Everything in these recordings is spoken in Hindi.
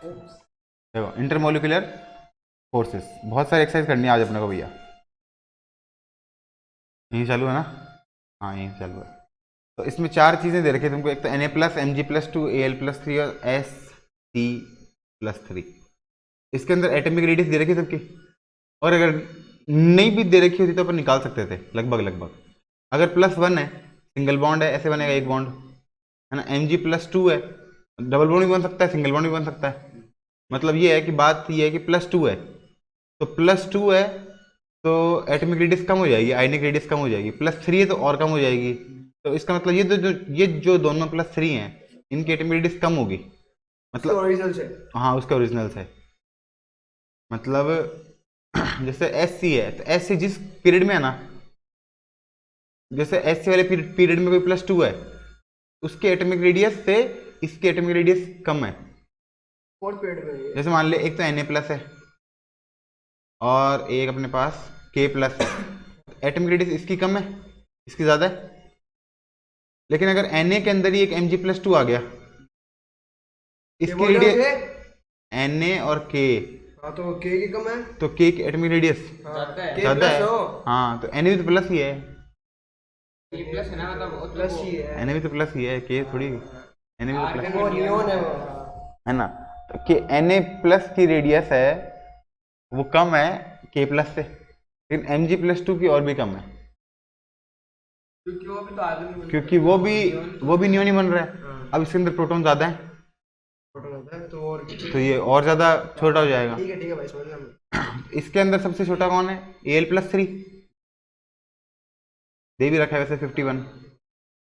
देखो इंटरमोलिकुलर फोर्सेस, बहुत सारी एक्सरसाइज करनी है आज अपने को भैया। यहीं चालू है ना? हाँ यहीं चालू है। तो इसमें चार चीज़ें दे रखी है तुमको, एक तो Na+, Mg+2, Al+3 और Sc+3। इसके अंदर एटॉमिक रेडियस दे रखी है सबकी, और अगर नहीं भी दे रखी होती तो अपन निकाल सकते थे लगभग लगभग। अगर +1 है, सिंगल बॉन्ड है, ऐसे बनेगा एक बॉन्ड, है ना। Mg+2 है, डबल बॉन्ड भी बन सकता है, सिंगल बॉन्ड भी बन सकता है। मतलब ये है कि बात ये है कि +2 है, तो +2 है तो एटॉमिक रेडियस कम हो जाएगी, आयनिक रेडियस कम हो जाएगी। +3 है तो और कम हो जाएगी। तो इसका मतलब ये जो दोनों +3 हैं, इनकी एटॉमिक रेडियस कम होगी। मतलब ओरिजिनल से। हाँ उसका ओरिजिनल से, मतलब जैसे Sc है तो Sc जिस पीरियड में है ना, जैसे Sc वाले पीरियड में कोई +2 है, उसके एटॉमिक रेडियस से इसकी एटॉमिक रेडियस कम है। फोर्थ पीरियड में ये। जैसे मान ले एक तो Na+ है और एक अपने पास K+ है, एटॉमिक रेडियस इसकी कम है, इसकी ज़्यादा है। लेकिन अगर Na के अंदर ही एक Mg+2 आ गया, इसकी रेडियस Na और K, हाँ तो K की कम है तो K की एटॉमिक रेडियस ज़्यादा है। हाँ तो Na भी तो प्लस ही है, प्लस है ना, मतलब प्लस ही है। Na भी तो प्लस ही है, K थोड़ी, Na भी तो प्लस वो नियॉन है वो। है ना। तो Na+ की रेडियस है वो कम है K+ से, लेकिन Mg+2 की और भी कम है, क्योंकि वो भी तो आर्गन, क्योंकि वो भी नियॉन ही बन रहा है। अब इसके अंदर प्रोटॉन ज़्यादा है, प्रोटॉन होता है तो और तो ये और ज़्यादा छोटा हो जाएगा। ठीक है भाई, समझ गया। इसके अंदर सबसे छोटा कौन है? Al+3 दे भी रखा है वैसे 51।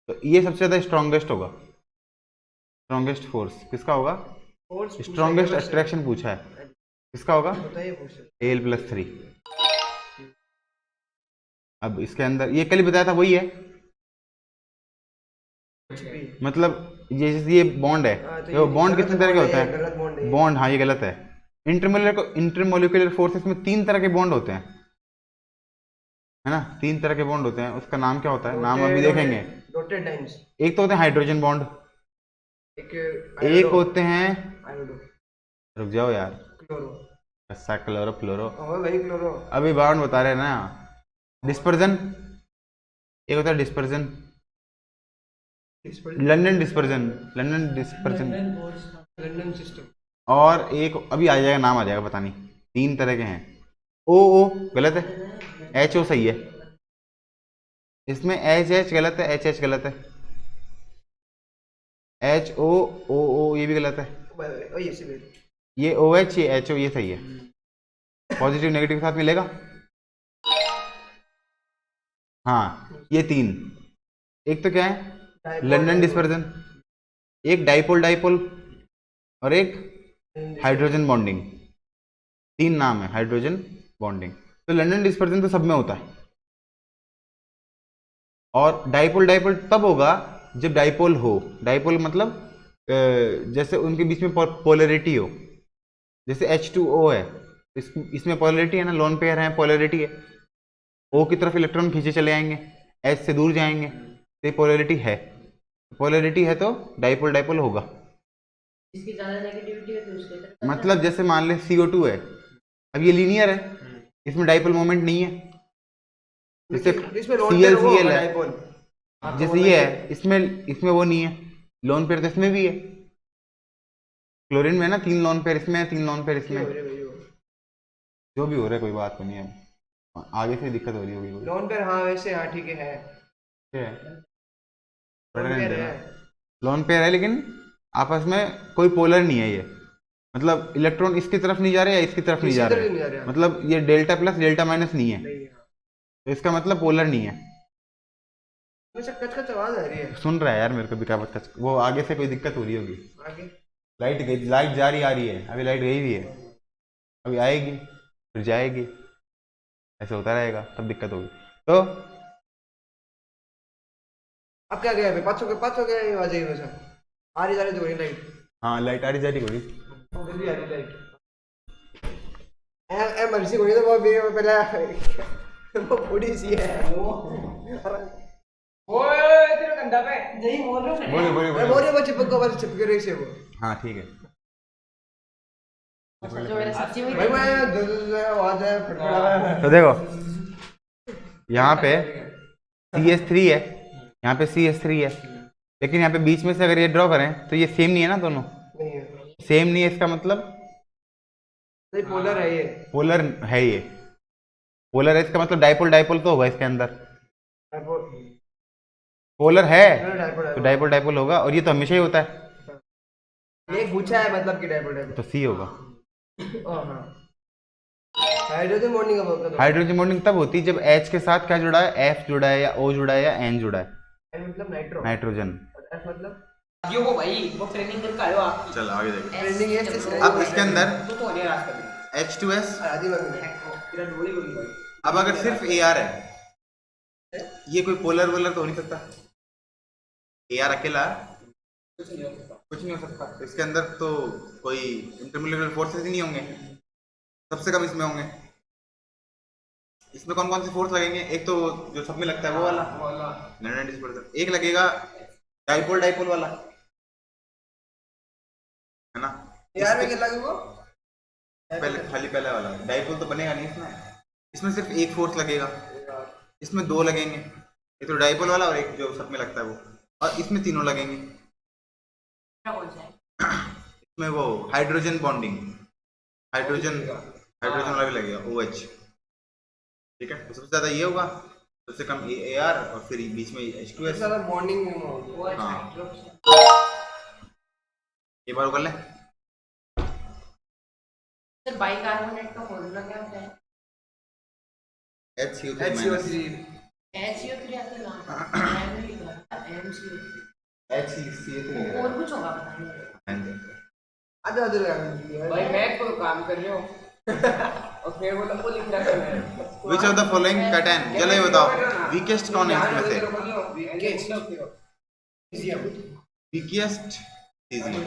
तो ये सबसे ज़्यादा स्ट्रॉन्गेस्ट होगा, स्ट्रॉन्गेस्ट फोर्स किसका होगा? स्ट्रॉन्गेस्ट अट्रैक्शन पूछा है, किसका होगा? Al+3। अब इसके अंदर ये कल ही बताया था वही है, मतलब ये जैसे ये बॉन्ड है, तो बॉन्ड गलत कितने तरह के बॉन्ड होता है, है? गलत बॉन्ड है। बॉन्ड, हाँ ये गलत है। इंटरमोलिकुलर फोर्सेस में 3 तरह के बॉन्ड होते हैं, है ना। 3 तरह के बॉन्ड होते हैं, उसका नाम क्या होता है? नाम अभी देखेंगे। Dotted lines. एक तो होते हैं हाइड्रोजन बॉन्ड, एक होते हैं, आयोडो, रुक जाओ यार, क्लोरो। ऐसा क्लोरो फ्लोरो, हाँ भाई क्लोरो। अभी बॉन्ड बता रहे हैं ना। डिस्पर्जन, एक होता है dispersion, London dispersion, London dispersion, London system. और एक अभी आ जाएगा, नाम आ जाएगा पता नहीं। 3 तरह के हैं। ओ गलत है, HO सही है। इसमें HH गलत है, HH गलत है, HO ये भी गलत है। ये OH, ये HO, ये सही है। पॉजिटिव नेगेटिव के साथ मिलेगा। हाँ ये 3, एक तो क्या है? लंदन डिस्पर्जन, एक डाइपोल डाइपोल, और एक हाइड्रोजन बॉन्डिंग। 3 नाम है हाइड्रोजन बॉन्डिंग। तो लंदन डिस्पर्जन तो सब में होता है, और डाइपोल डाइपोल तब होगा जब डाइपोल हो। डाइपोल मतलब जैसे उनके बीच में पोलैरिटी हो, जैसे H2O है, इसमें पोलैरिटी है ना, लोन पेयर है, पोलैरिटी है। O की तरफ इलेक्ट्रॉन खींचे चले आएंगे, H से दूर जाएंगे, तो ये पोलैरिटी है। पोलैरिटी है तो डाइपोल डाइपोल होगा। इसकी ज्यादा नेगेटिविटी है तो उसके तरफ, मतलब जैसे मान ले CO2 है, अब ये लीनियर है, इसमें डाइपोल मोमेंट नहीं है। जैसे इसमें लोन पेयर वो ClCl होगा है, डाइपोल। जैसे ये है, इसमें इसमें वो नहीं है, लोन पेयर तो इसमें भी है। क्लोरीन में है ना 3 लोन पेयर, इसमें है 3 लोन पेयर इसमें। जो भी हो रहा है कोई बात तो नहीं है, आगे से दिक्कत हो रही होगी कोई। लोन पेयर, हाँ वैसे हाँ ठीक है। ठीक है, लोन पढ़ पेयर देना। है। लोन पेयर है लेकिन आपस में कोई पोलर नहीं है ये, मतलब इलेक्ट्रॉन इसकी तरफ नहीं जा रहे या इसकी तरफ नहीं इसी जा तरफ रहे, नहीं जा रहा। मतलब ये डेल्टा प्लस डेल्टा माइनस नहीं है, नहीं है। तो इसका मतलब पोलर नहीं है। वैसे कच कच आवाज आ रही है सुन रहा है यार मेरे को भी, क्या पता वो आगे से कोई दिक्कत हो रही होगी। आगे। लाइट गई, लाइट जा रही आ रही है, अभी लाइट गई भी है, अभी आएगी फिर जाएगी, ऐसे होता रहेगा, तब दिक्कत होगी। तो अब क्या गया? पाँच हो गया ये आवाज वैसा आ रही, जा रही तो वही लाइट। हाँ लाइट आ रही जा रही होगी। जल्दी आ रही लाइट। एमरजेंसी होनी तो वो भी पहले वो बूढ़ी सी है ओए तेरे कंधा पे नहीं बोल रहा हूं। बोलिए बोलिए मैं बोल रही हूं, वो चिपक रही से वो। हाँ ठीक है। जो मेरे सच्ची में भाई मैं आवाज है फटफड़ा तो देखो यहाँ पे CS3 है, यहाँ पे CS3 है, लेकिन यहाँ पे बीच में से अगर ये ड्रॉ करें तो ये सेम नहीं है ना, दोनों नहीं है, सेम नहीं है, इसका मतलब नहीं पोलर है ये। पोलर है ये, पोलर है इसका मतलब डाइपोल डाइपोल तो होगा इसके अंदर, पोलर है तो डाइपोल डाइपोल होगा, और ये तो हमेशा ही होता है, ये गुच्छा है मतलब कि डाइपोल तो C होगा। हाँ हाइड्रोजन बॉन्डिंग का मतलब हाइड्रोजन बॉन्डिंग तब होती है जब H के साथ क्या जुड़ा है, F जुड़ा है या O जुड़ा है या N जुड़ा है, मतलब नाइट्रो, नाइट्रोजन। एफ मतलब यो वो भाई वो ट्रेनिंग करके आयो आप चल आगे देखते ट्रेंडिंग है इससे हैं। अब इसके अंदर तो होने रास्ता में H2S, आदि बन गया तेरा डोली बोली भाई अब अगर सिर्फ AR है, ये कोई पोलर वोलर तो हो नहीं सकता, AR अकेला कुछ नहीं हो सकता। कुछ नहीं हो सकता, इसके अंदर तो कोई इंटरमोलिकुलर फोर्सेस ही नहीं होंगे, सबसे कम इसमें होंगे। इसमें कौन कौन से फोर्स लगेंगे, एक तो जो सब में लगता है वो वाला 90%, एक लगेगा डाइपोल डाइपोल वाला, है ना, यार में क्या लगेगा पहले खाली पहला वाला डाइपोल तो बनेगा नहीं इसमें, इसमें सिर्फ एक फोर्स लगेगा, इसमें दो लगेंगे, एक तो डाइपोल वाला और एक जो सब में लगता है वो, और इसमें तीनों लगेंगे। कौन सा है इसमें वो हाइड्रोजन बॉन्डिंग, हाइड्रोजन हाइड्रोजन वाला भी लगेगा OH, ठीक है, तो सबसे ज्यादा ये होगा, सबसे कम AR, और फिर बीच में H2S। सारा बॉन्डिंग वो है हाँ। हाइड्रोक्सी ये बार कर ले, सर बाइकार्बोनेट का फॉर्मूला क्या होता है HCO3 HCO3 HCO3 आते ना प्राइमरी का MCO HCO3 और कुछ होगा पता नहीं आधे आधे लगा भाई मैं कोई काम कर रही हूँ और फिर वो लोग को लिख रहा है Which of the following pattern, चलो ये बताओ weakest कौन है इसमें से, weakest cesium,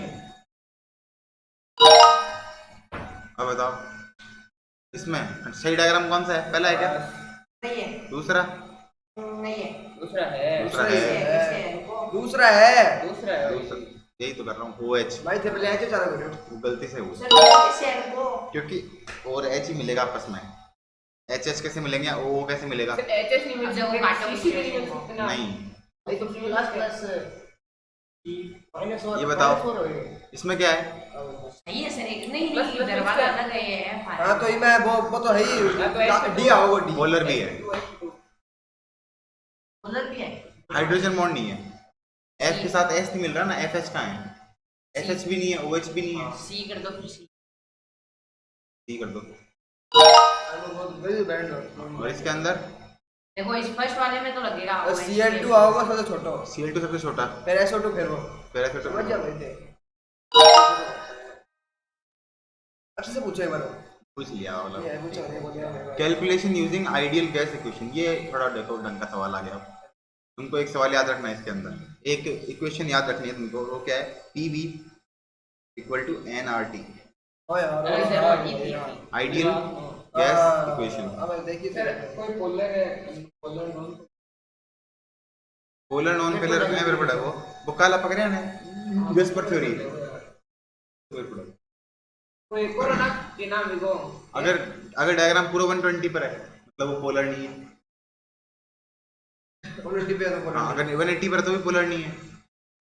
अब बताओ इसमें सही डायग्राम कौन सा है, पहला है क्या, नहीं है दूसरा नहीं है दूसरा है दूसरा है, दूसरा है दूसरा है दूसरा यही तो कर रहा हूँ OH, भाई थे पहले ऐसे चालू करो वो गलती से हुआ क्योंकि और H ही मिलेगा आपस में, HH कैसे मिलेंगे, O कैसे मिलेगा, एचएस नहीं मिल सकते काटो नहीं मिल सकते ना नहीं, भाई तो प्लस प्लस ये बताओ इसमें क्या है, सही है सर एक नहीं नहीं इधर वाला अलग है ये हाँ तो ये मैं वो तो है ही डी आओ वो डी पोलर भी है, उधर भी है हाइड्रोजन बॉन्ड नहीं है, F के साथ S नहीं मिल रहा ना, FH कहाँ है, SH भी नहीं है, OH भी नहीं है, सी कर दो फिर सी C कर दो, बैंड और इसके अंदर देखो इस फर्स्ट वाले में तो लगेगा Cl2 आओगा सबसे छोटा Cl2 सबसे छोटा, फिर SO2 फिर वो फिर ऐसे समझ जा भाई थे अच्छे से पूछो एक बार पूछ लिया वाला, ये पूछो नहीं बोलिए calculation using ideal gas equation, ये थोड़ा देखो ढंग का सवाल आ गया, तुमको एक सवाल याद रखना है इसके अंदर, एक इक्वेशन याद रखनी है तुमको, वो क्या है, PV = nRT, ओ यार आइडियल गैस इक्वेशन, अब देखिए कोई पोलर है polar non polar non polar में मेरे पड़ा वो काला पकड़े ना वेस्पर थ्योरी, कोई कोरोना के नाम लिखो अगर अगर डायग्राम पूरा 120 पर है मतलब वो पोलर नहीं है, पोलरिटी पे तो हाँ, अगर 180 पर है तो भी पोलर नहीं है,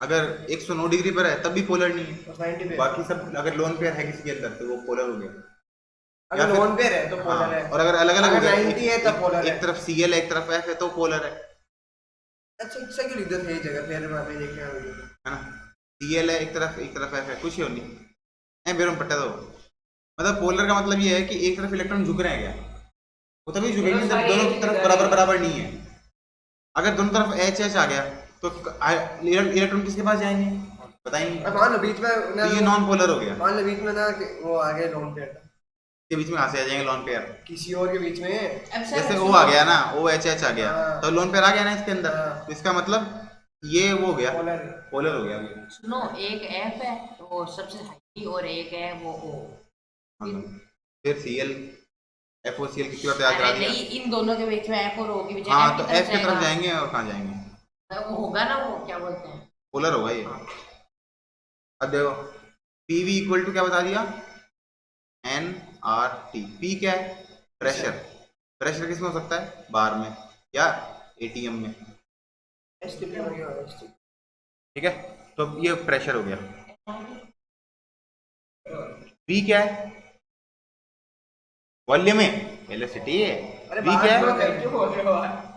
अगर 109 डिग्री पर है तब भी पोलर नहीं है, 90 पे बाकी सब अगर लोन पेयर है किसी के अंदर तो वो पोलर हो गया, अगर लोन पे है तो पोलर है और अगर अलग अलग हो गया, 90 है तब पोलर है एक तरफ Cl है एक तरफ F है तो पोलर है अच्छा अच्छा क्यों लिख दो सही जगह फिर मैं भी देख रहा हूं है ना, Cl है एक तरफ F है, कुछ ही नहीं है बेरों पट्टा दो, मतलब पोलर का मतलब ये है कि एक तरफ इलेक्ट्रॉन झुक रहे हैं क्या, वो तभी झुकेंगे जब दोनों तरफ बराबर बराबर नहीं है, अगर दोनों तरफ H आ गया तो इलेक्ट्रॉन किसके पास जाएंगे बताएंगे, मान लो बीच में तो ये नॉन पोलर हो गया, मान लो बीच में ना कि वो आ गया लोन पेयर के बीच में कहाँ से आ जाएंगे लोन पेयर, किसी और के बीच में जैसे O आ गया ना, OH आ गया हाँ। तो लोन पेयर आ गया ना इसके अंदर, हाँ। तो इसका मतलब ये वो हो गया पोलर पोलर हो गया अभी। सुनो एक एफ है वो सबसे हाई और एक है वो ओ हाँ, फिर Cl FOCl कितनी बार याद करा अरे दिया, नहीं इन दोनों के बीच में एफ और ओ के बीच हाँ तो F की तरफ जाएंगे और कहाँ जाएंगे, वो होगा ना वो क्या बोलते हैं पोलर होगा ये, अब देखो PV = क्या बता दिया एन आर टी। पी क्या है? प्रेशर। प्रेशर किस में हो सकता है? बार में या एटीएम में। एसटीपी हो गया एसटीपी। ठीक है, तो ये प्रेशर हो गया। पी क्या है? वॉल्यूम है, वेलोसिटी है। अरे वी क्या बाहर है? क्यों बोल रहे हो यार?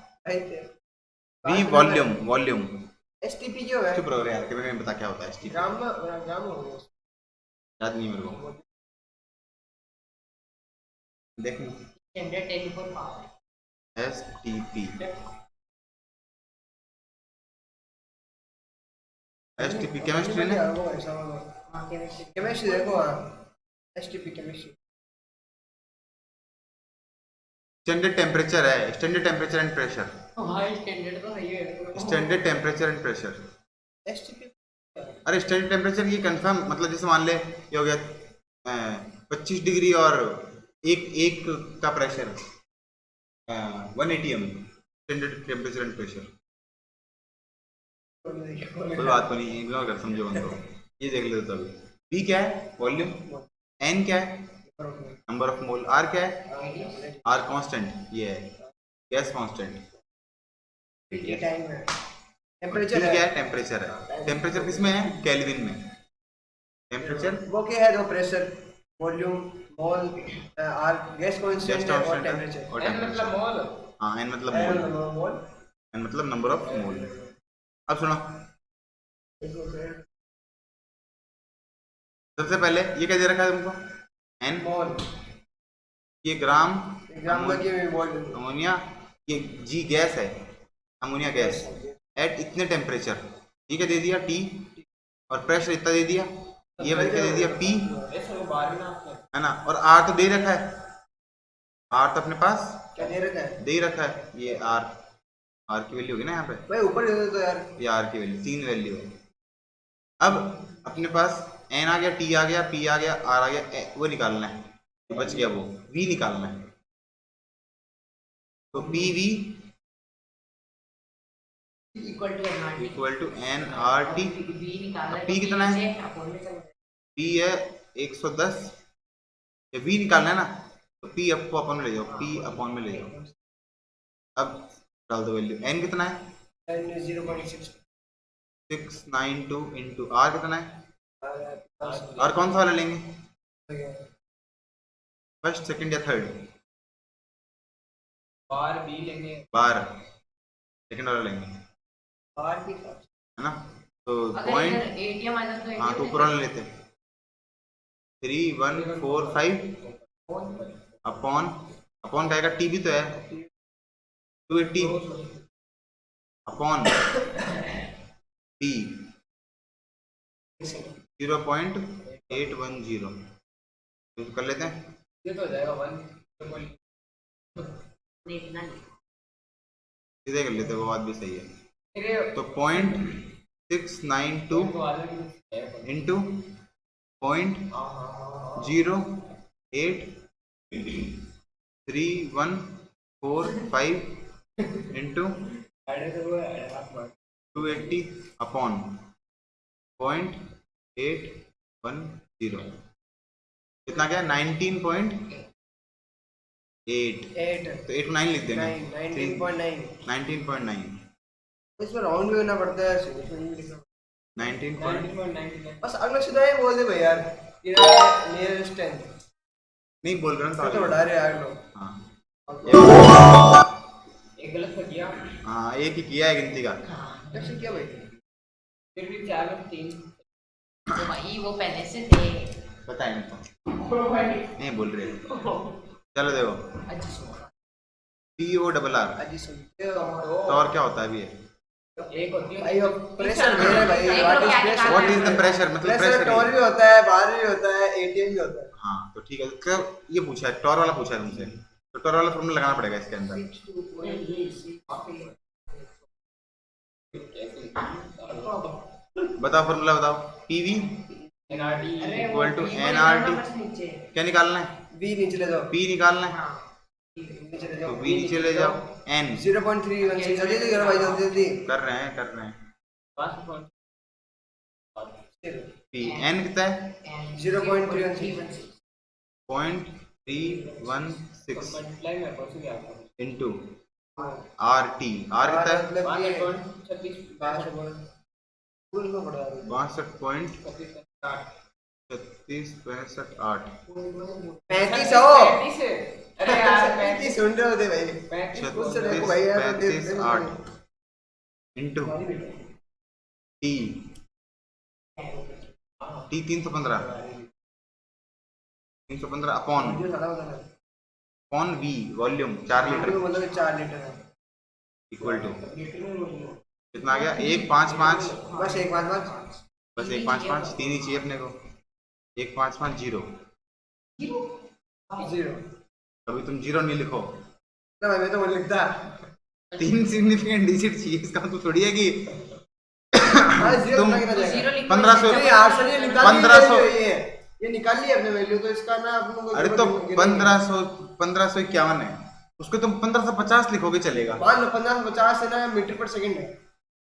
V volume, volume. एसटीपी क्यों है? चुप रहो यार, कि मैं बता क्या होता है एसटीपी। ग्राम में ग्राम हो गया। याद नहीं मेरे को, देख लो। Standard telephone power. S T P, S T P chemistry ने। वो ऐसा होगा। हाँ केमिस्ट्री। केमिस्ट्री देखो एसटीपी केमिस्ट्री। स्टैंडर्ड टेम्परेचर है, स्टैंडर्ड टेम्परेचर एंड प्रेशर। हाँ स्टैंडर्ड तो सही है। Standard temperature and pressure. STP अरे स्टैंडर्ड टेम्परेचर ये कंफर्म, मतलब जैसे मान ले ये हो गया 25 डिग्री और एक एक का pressure 1 standard temperature and pressure. कोई बात को नहीं, इग्नोर कर, समझो मत तो। ये देख लेते तभी। पी क्या है? वॉल्यूम। एन क्या है? Number of mole. आर क्या है? आर कांस्टेंट, ये है गैस कांस्टेंट। ये टाइम है। टी टेम्परेचर क्या है। है? टेम्परेचर है। टेम्परेचर किस में है? केल्विन में। टेम्परेचर वो क्या है? जो pressure, volume, mole, R gas constant gas और कांस्टेंट टेम्परेचर। और एन मतलब टेम्परेचर। मॉल। हाँ, एन मतलब मोल। मोल। एन मतलब नंबर ऑफ मोल। अब सुनो, सबसे पहले ये क्या दे रखा है तुमको? एन। मोल ये ग्राम ग्राम का ये वॉल्यूम। अमोनिया। ये जी गैस है, अमोनिया गैस एट इतने टेम्परेचर। ये क्या दे दिया? टी। और प्रेशर इतना दे दिया। ये क्या दे दिया? पी, ऐसा वो बाहर ना है ना। और आर तो दे रखा है, आर तो अपने पास क्या दे रखा है? दे ही रखा है। ये आर, आर की वैल्यू होगी ना यहाँ पे। भाई ऊपर दे दो तो यार। ये आर की वैल्यू, 3 वैल्यू है। अब अपने पास एन आ गया, टी आ गया, पी आ गया, आर आ गया, वो निकालना है जो बच गया, वो वी निकालना है। तो P V equal to N equal to N R R T. T. V निकालना है। पी कितना है? पी है 110। ये वी निकालना है ना, तो पी को अपन में ले जाओ, पी अपॉन में ले जाओ। अब डाल दो वैल्यू। एन कितना है? 0.6। 692 इंटू आर कितना है? और कौन सा वाला लेंगे? फर्स्ट, सेकंड या थर्ड? बार बी लेंगे। बार सेकंड वाला लेंगे, बार की है ना। तो पॉइंट, एटीएम आ जाता है। हाँ तो ऊपर वाला लेते हैं। 3145 अपॉन, अपॉन का आएगा, टी भी तो है 280 अपॉन टी 0.810। तो कर लेते हैं, ये तो हो जाएगा 1। सीधे कर लेते हैं, वो बात भी सही है। मेरे तो 0.692 इंटू 0.083145 इंटू 280 अपॉन 0.810। कितना क्या? 19.8। 8 तो 8 9 लिख देंगे। 19.9। 19.9। इसमें राउंड भी करना पड़ता है, इसमें नहीं लिखना। 19. बस अगला सीधा ही बोल दे भाई यार। नियरेस्ट 10 नहीं बोल रहा हूँ तो बढ़ा रहे यार लोग। हाँ, एक गलत कर दिया। हाँ एक ही किया है गिनती का। कैसे किया भाई? फिर भी 4 में 3। तो भाई वो पहले से थे। पता है इनको, ओ भाई नहीं बोल रहे। चलो देखो, अच्छा सुनो। TORR। अजी सुन टॉर क्या होता है अभी? एक होती है भाई वो प्रेशर दे रहे भाई। What is the pressure? मतलब प्रेशर प्रेशर टॉर भी होता है, बार भी होता है, एटीएम भी होता है। हाँ तो ठीक है, तो ये पूछा है, टॉर वाला पूछा है तुमसे, तो टॉर वाला फॉर्मूला लगाना पड़ेगा इसके अंदर। बताओ फॉर्मूला बताओ। PV NRT equal to NRT। क्या निकालना है? V नीचे ले जाओ। P निकालना है, नीचे ले तो जाओ। V नीचे ले जाओ। N 0.316 जल्दी जल्दी करो भाई, जल्दी जल्दी। कर रहे हैं, कर रहे हैं। P N कितना है? 0.316 0.316 मल्टीप्लाई में पहुंच गया आपको इंटू आर टी। आर कितना है? मतलब ये 62.36 फुल को पड़ा है 62.3658 35 है। अरे यार 35 सुन रहे होते भाई 35 उससे देखो भाई यार 36.8 into T. T 315 upon V volume 4 litre मतलब 4 लीटर है इक्वल टू कितना आ गया? 155 बस 155 बस 155 तीन ही चाहिए अपने को 155 जीरो। 0 अभी तुम जीरो नहीं लिखो, ना भाई मैं तो वो लिखता 3 सिग्निफिकेंट डिजिट चाहिए। इसका मतलब थोड़ी है कि हाँ 0 तुम कितना कितना जाएगा 0 लिखो 1500 नहीं यार सर ये निकाल 1500 ये निकाल ली अपने वैल्यू तो इसका ना अपन को अरे तो 1551 है, उसको तुम 1550 लिखोगे चलेगा। मान लो 1550 है ना मीटर पर सेकंड है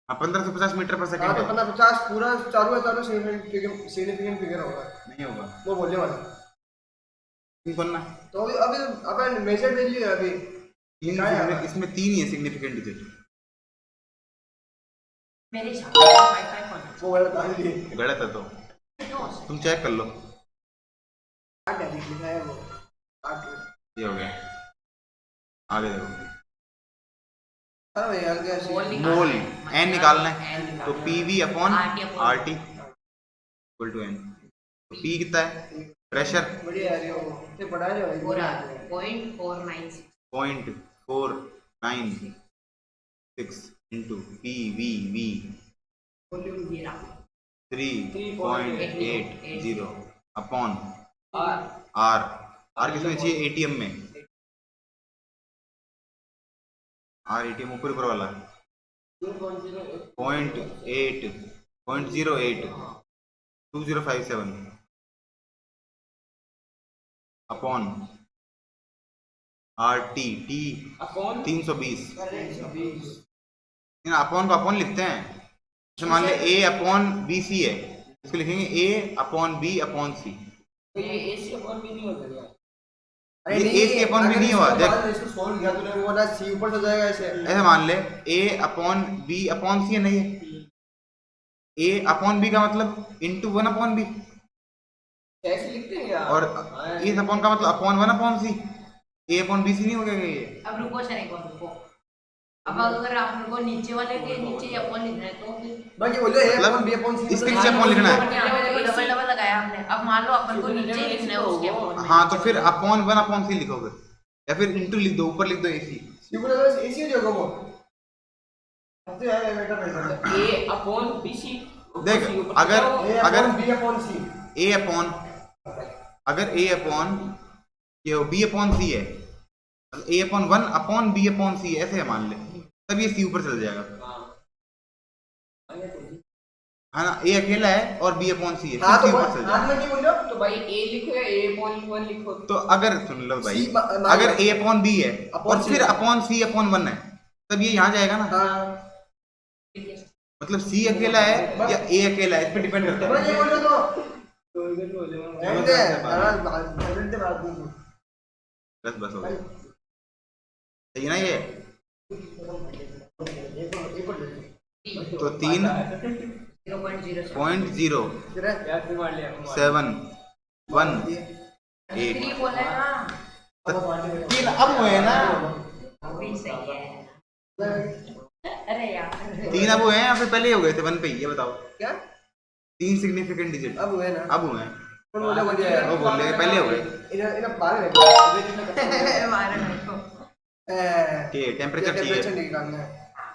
हाँ 1550 मीटर पर हाँ सेकंड तो है। 1550 पूरा चारों सिग्निफिकेंट फिगर होगा नहीं होगा, वो बोलने वाला तुम करना। तो अभी अपन मेजर वैल्यू है अभी इसमें 3 ही है सिग्निफिकेंट डिजिट। मेरे हिसाब से वाईफाई कौन वो वाला काम भी गलत है तो है तुम चेक कर लो। 8 लिखा है वो 8 ये हो गया, आगे देखो। हाँ भाई यार क्या मोल एन निकालना है तो PV upon RT upon R T equal to N. तो पी कितना है? प्रेशर बढ़िया यार ये वो इतने पढ़ा रहे हो भाई पूरा 0.496 0.496 into P V V volume जीरा 3.80 अपॉन आर आर। आर किसमें चाहिए? एटीएम में। आर एटीएम ऊपर ऊपर वाला 0.2057 upon are T T upon 320। Upon को अपॉन लिखते हैं। जैसे मान ले ए अपॉन बी सी है, इसको लिखेंगे ए अपॉन बी अपॉन सी। तो ये एसी अपॉन भी नहीं हो जाएगा अरे ये नहीं A से upon B नहीं हुआ, देख। इसको सोल्व किया तूने वो ना सी ऊपर से जाएगा ऐसे ऐसे मान ले ए अपॉन बी अपॉन सी है, नहीं है? ए अपॉन बी का मतलब इंटू 1 अपॉन बी कैसे लिखते हैं यार और इस अपॉन का मतलब अपॉन 1 अपॉन सी। ए अपॉन बी सी नहीं हो गया ये? अब रुको सर एक बार रुको। अब अगर आप लोगों को नीचे वाले के नीचे अपन लिखना है तो फिर बाकी बोलो ए मतलब अपॉन बी अपॉन सी इसके नीचे अपॉन लिखना है। डबल डबल लगाया आपने। अब मान लो अपन को नीचे ही लिखना है उसके अपॉन में। हाँ तो फिर अपॉन 1 अपॉन सी लिखोगे या फिर इंटू लिख दो, ऊपर लिख दो ए सी। सी बोलो बस एसी हो जाएगा वो अब तो यार बेटा पैसा ए अपॉन बीसी देख अगर ए अगर अपॉन बी अपॉन सी ए अपॉन अगर ए अपॉन ये बी अपॉन सी है, ए अपॉन 1 अपॉन बी अपॉन सी ऐसे है मान ले, तब ये सी ऊपर चल जाएगा है ना। ए अकेला है और बी अपॉन सी है, हां फिर तो सी ऊपर चल हाथ जाएगा। में क्या बोल रहे हो तो भाई ए लिखो या ए अपॉन 1 लिखो तो अगर सुन लो भाई, C मान अगर लो। ए अपॉन बी है Upon और C फिर अपॉन सी अपॉन 1 है, तब ये यहाँ जाएगा ना। हां मतलब सी अकेला है या ए अकेला है, इस पे डिपेंड करता मैं ये है। बोल रहा तो तो इधर हो जाएगा रहने दे यार बोलते बात नहीं बस हो गया, सही है ना ये। तो 3.0 यार से मार लिया 7 1 थ्री 8 बोला है ना। तीन अब हुए हैं ना, भी सही है। अरे यार 3 अब हुए हैं या फिर पहले ही हो गए थे 1 पे ही? ये बताओ। क्या 3 सिग्निफिकेंट डिजिट अब हुए ना अब हुए हैं। कौन बोला बोल दिया वो बोल रहे हैं पहले हो गए इन्हें बाहर है मारे मेरे को। कि टेम्परेचर टेम्परेचर चाहिए। निकालना है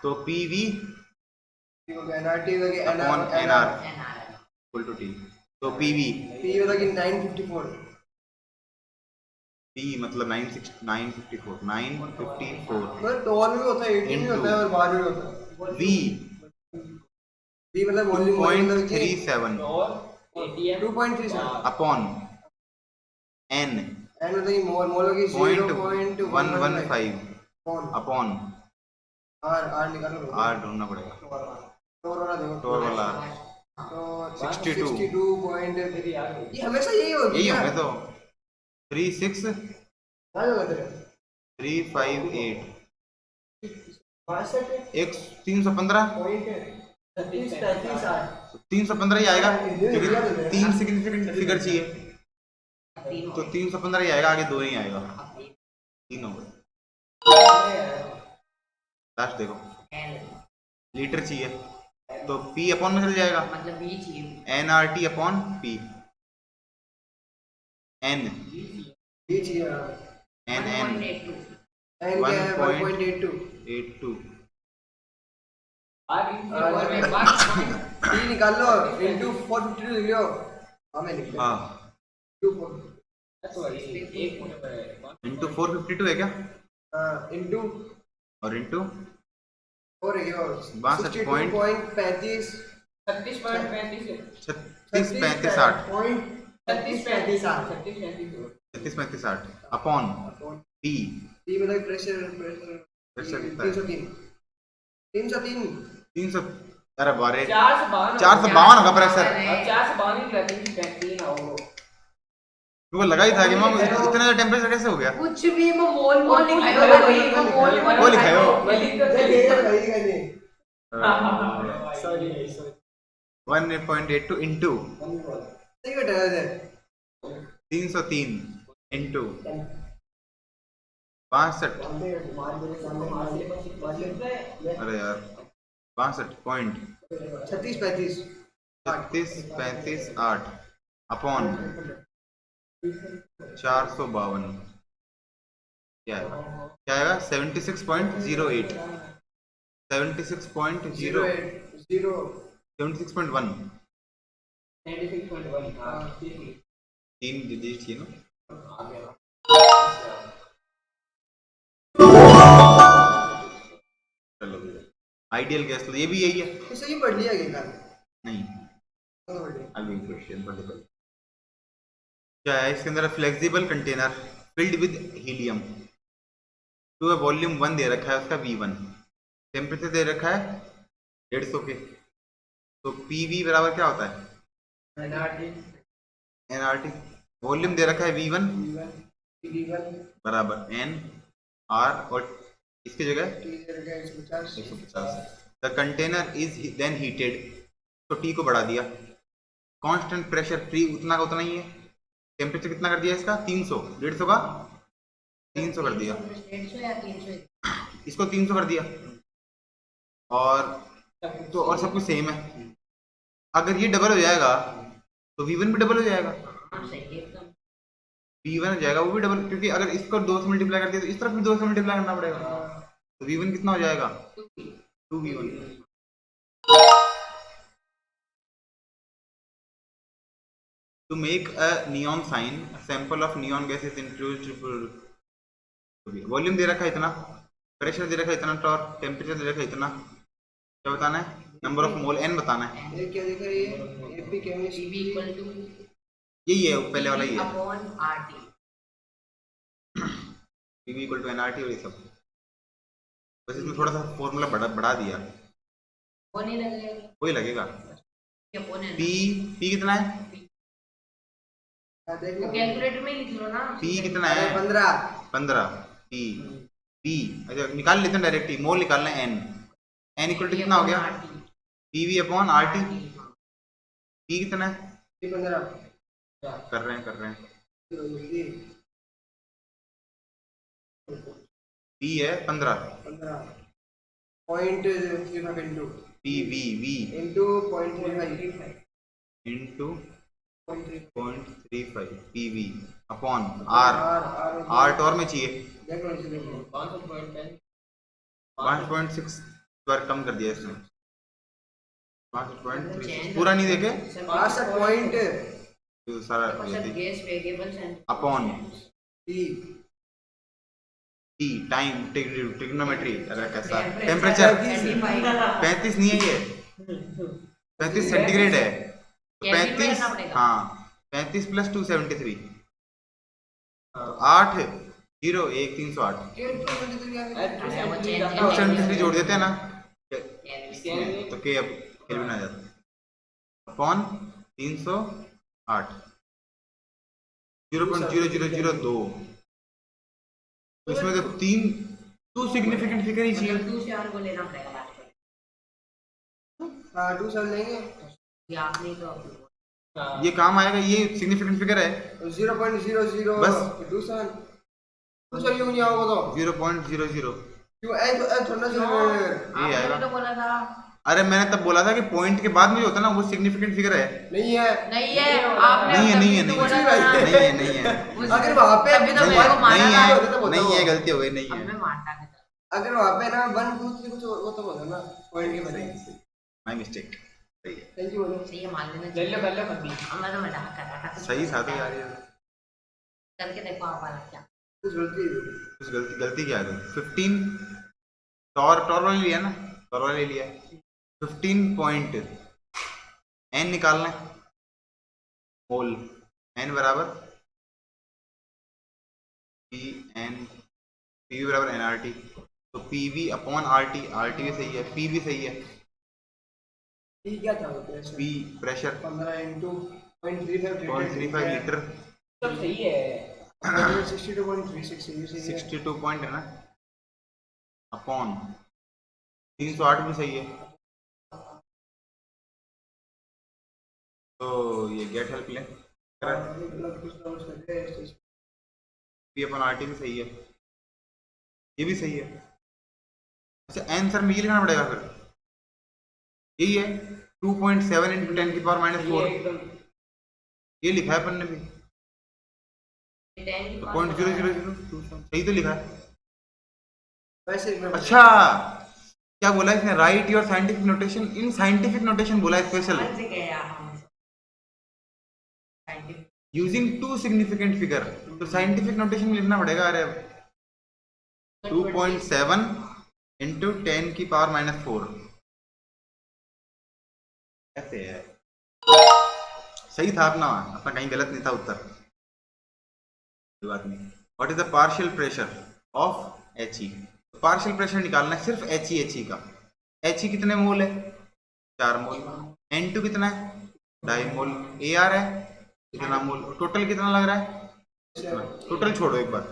तो पीवी ठीक हो गया एनआरटी हो गया upon NR NR equal to T. तो पीवी पी होता कि 954 पी मतलब 954 मतलब टोल में भी होता है 18 भी होता है और बाहर भी होता है वी बी मतलब वॉल्यूम मतलब कि 2.37 और एटीएम 2.37 अपॉन एन एन मतलब कि मोल मोल की 0.115 कौन अपॉन आर आर निकालो आर ढूंढना पड़ेगा। टोर वाला देखो टोर वाला तो 62 62 पॉइंट मेरी यार ये हमेशा यही होगी यही क्या? होंगे तो 36 क्या होगा तेरा 358 62 एक 315 पॉइंट 36 35 8 315 ही आएगा क्योंकि दिया तो दे। 3 सिग्निफिकेंट फिगर चाहिए तीन हो तो गए। 315 ही आएगा, आगे 2 नहीं आएगा, अब एक 3 हो गए। लास्ट देखो, L, लीटर चाहिए तो P अपॉन में चल जाएगा, मतलब बी चाहिए। NRT अपॉन P, N ये चाहिए N N 1.82 एन क्या है 1.82 1.82 टी निकाल लो इनटू 452 लिख लो हमें लिख लो हाँ 2 इंटू 452 है क्या, हां इनटू और इंटू और है क्या 62.35 62.35 36 35 60 पॉइंट 36 35 8 36 35 60 अपॉन P, टी मतलब प्रेशर प्रेशर कितना है 303 300, अरे बारे 452 452 होगा प्रेशर, 452 वो लगा ही था कि मैं इतना ज्यादा टेम्परेचर कैसे हो गया, कुछ भी मैं मोल मोल लिखायो भाई, मैं मोल वो लिखायो सॉरी 1.82 इंटू सही बेटा है 303 इंटू 62, अरे यार 62 पॉइंट 36 35 36 35 8 अपॉन 452 क्या है, क्या आएगा 76.08 76.0 0 76.1 तीन डिजिट थी ना। चलो आइडियल गैस तो ये भी यही है, तो सही पढ़ लिया क्या नहीं कल पढ़ लिया अभी क्वेश्चन पढ़ लो। क्या है इसके अंदर, flexible container filled with helium to a volume 1 दे रखा है उसका V1, टेम्परेचर दे रखा है 150 के, तो PV बराबर क्या होता है NRT, वॉल्यूम दे रखा है V1 बराबर NR और इसकी जगह 150, the container is then heated, तो T को बढ़ा दिया, कांस्टेंट प्रेशर P उतना का उतना ही है, टेम्परेचर कितना कर दिया इसका 300, 150 का 300 कर दिया, 150 या 300 इसको 300 कर दिया, और तो और सब कुछ सेम है, अगर ये डबल हो जाएगा तो V1 भी डबल हो जाएगा, हाँ सही है एकदम। V1 हो जाएगा वो भी डबल, क्योंकि अगर इसको 2 से मल्टीप्लाई कर दिया तो इस तरफ भी 2 से मल्टीप्लाई करना पड़ेगा, तो V1 कितना हो जाएगा 2V1। To make a neon sign, a sample of neon gas is introduced, volume दे रखा है इतना, प्रेशर दे रखा है इतना, टॉर्क टेम्परेचर दे रखा है इतना, क्या बताना है, नंबर ऑफ मोल n बताना है, ये क्या दिख रहा है ये AP chemistry PV equal to यही है पहले वाला ही है, upon RT। PV equal to NRT और ये सब, बस इसमें थोड़ा सा फॉर्मूला बढ़ा दिया, वो नहीं लगेगा, वही लगेगा। ये अपॉन है P P कितना है, देख वो लो कैलकुलेटर में लिख लो ना। P कितना है 15, P P अच्छा निकाल लेते हैं डायरेक्ट ही, मोल निकालना है n इक्वल टू कितना हो गया PV अपॉन RT, P कितना है, 15 कर रहे हैं P है 15, 0.35 into PV into 0.35 into 0.35 0.35 PV upon R torr में चाहिए, देख लो इसे देख लो 5.6 पर कम कर दिया इसने, 5.3 पूरा नहीं देखे 62 पॉइंट तो सारा gas variables and upon T T time trigonometry, अगर कैसा टेम्परेचर 35 नहीं है ये 35 सेंटीग्रेड है, तो 35 हाँ 35 प्लस 273 तो 8 0 1 308 273 जोड़ देते हैं ना इसमें, तो के अब केल्विन आ जाता है अपॉन 308 0.0002। तो इसमें तो तीन टू सिग्निफिकेंट फिगर ही चाहिए। 27 को लेना पड़ेगा लास्ट में। हाँ 27 लेंगे। ये आपने तो हाँ। ये काम आएगा, ये सिग्निफिकेंट फिगर है। 0.00 बस। 27 क्यों नहीं आओगे तो 0.00 क्यों ऐ थोड़ा सा ये आएगा। आपने तो बोला था। अरे मैंने तब बोला था कि पॉइंट के बाद में जो होता है ना वो सिग्निफिकेंट फिगर है। नहीं है। नहीं है, आपने नहीं है, तभी नहीं है, तो नहीं बोला है, था। नहीं है, नहीं है, उस- अगर वहाँ पे तभी तो नहीं मेरे को है, मारा नहीं था। है, नहीं है, गलती हो गई, नहीं अब है। मैं मारता था। अगर वहाँ पे ना 1 2 3 कुछ वो तो बोलो ना पॉइंट के बजाय। My mistake. सही है, थैंक यू बोलो। सही है, मान लेना ले लो कर लो मत भी। अब मैं तो मजाक कर रहा था। सही था तो यार ये करके देखो आप वाला क्या। कुछ गलती कुछ गलती क्या है? 15 टॉर वाले लिया ना, टॉर वाले लिया 15 पॉइंट एन निकालना है, मोल एन बराबर पी एन, पी बराबर एन आर टी। तो P we upon R T, R T भी सही है, पी भी सही है। ठीक क्या था वो pressure? P pressure 15 into 0.35 litre, सब सही है। 62.36 ये सही है। 62 पॉइंट है ना, अपॉन 308 भी सही है। तो ये गेट हेल्प ले, मतलब कुछ ना कुछ करके इस पी अपॉन आर टी भी सही है, ये भी सही है। अच्छा आंसर में ये लिखना पड़ेगा फिर, यही है 2.7 इंटू 10 की पावर माइनस ये 4, एकदम ये लिखा है अपन ने भी। टेन तो 0.0002 सही तो लिखा है। वैसे इतना अच्छा क्या बोला इसने, write your scientific notation in scientific notation बोला है स्पेशल, से गया हम scientific using two significant figure. तो साइंटिफिक नोटेशन लिखना पड़ेगा। अरे 2.7 इंटू 10 की पावर माइनस 4 ऐसे है। सही था अपना, अपना कहीं गलत नहीं था उत्तर, कोई बात नहीं। What is the partial pressure of H E? Partial pressure निकालना है सिर्फ एच ई का। एच ई कितने मोल है? 4 मोल। N2 कितना है? 2.5 मोल। ए आर है कितना मोल? टोटल कितना लग रहा है? टोटल छोड़ो एक बार,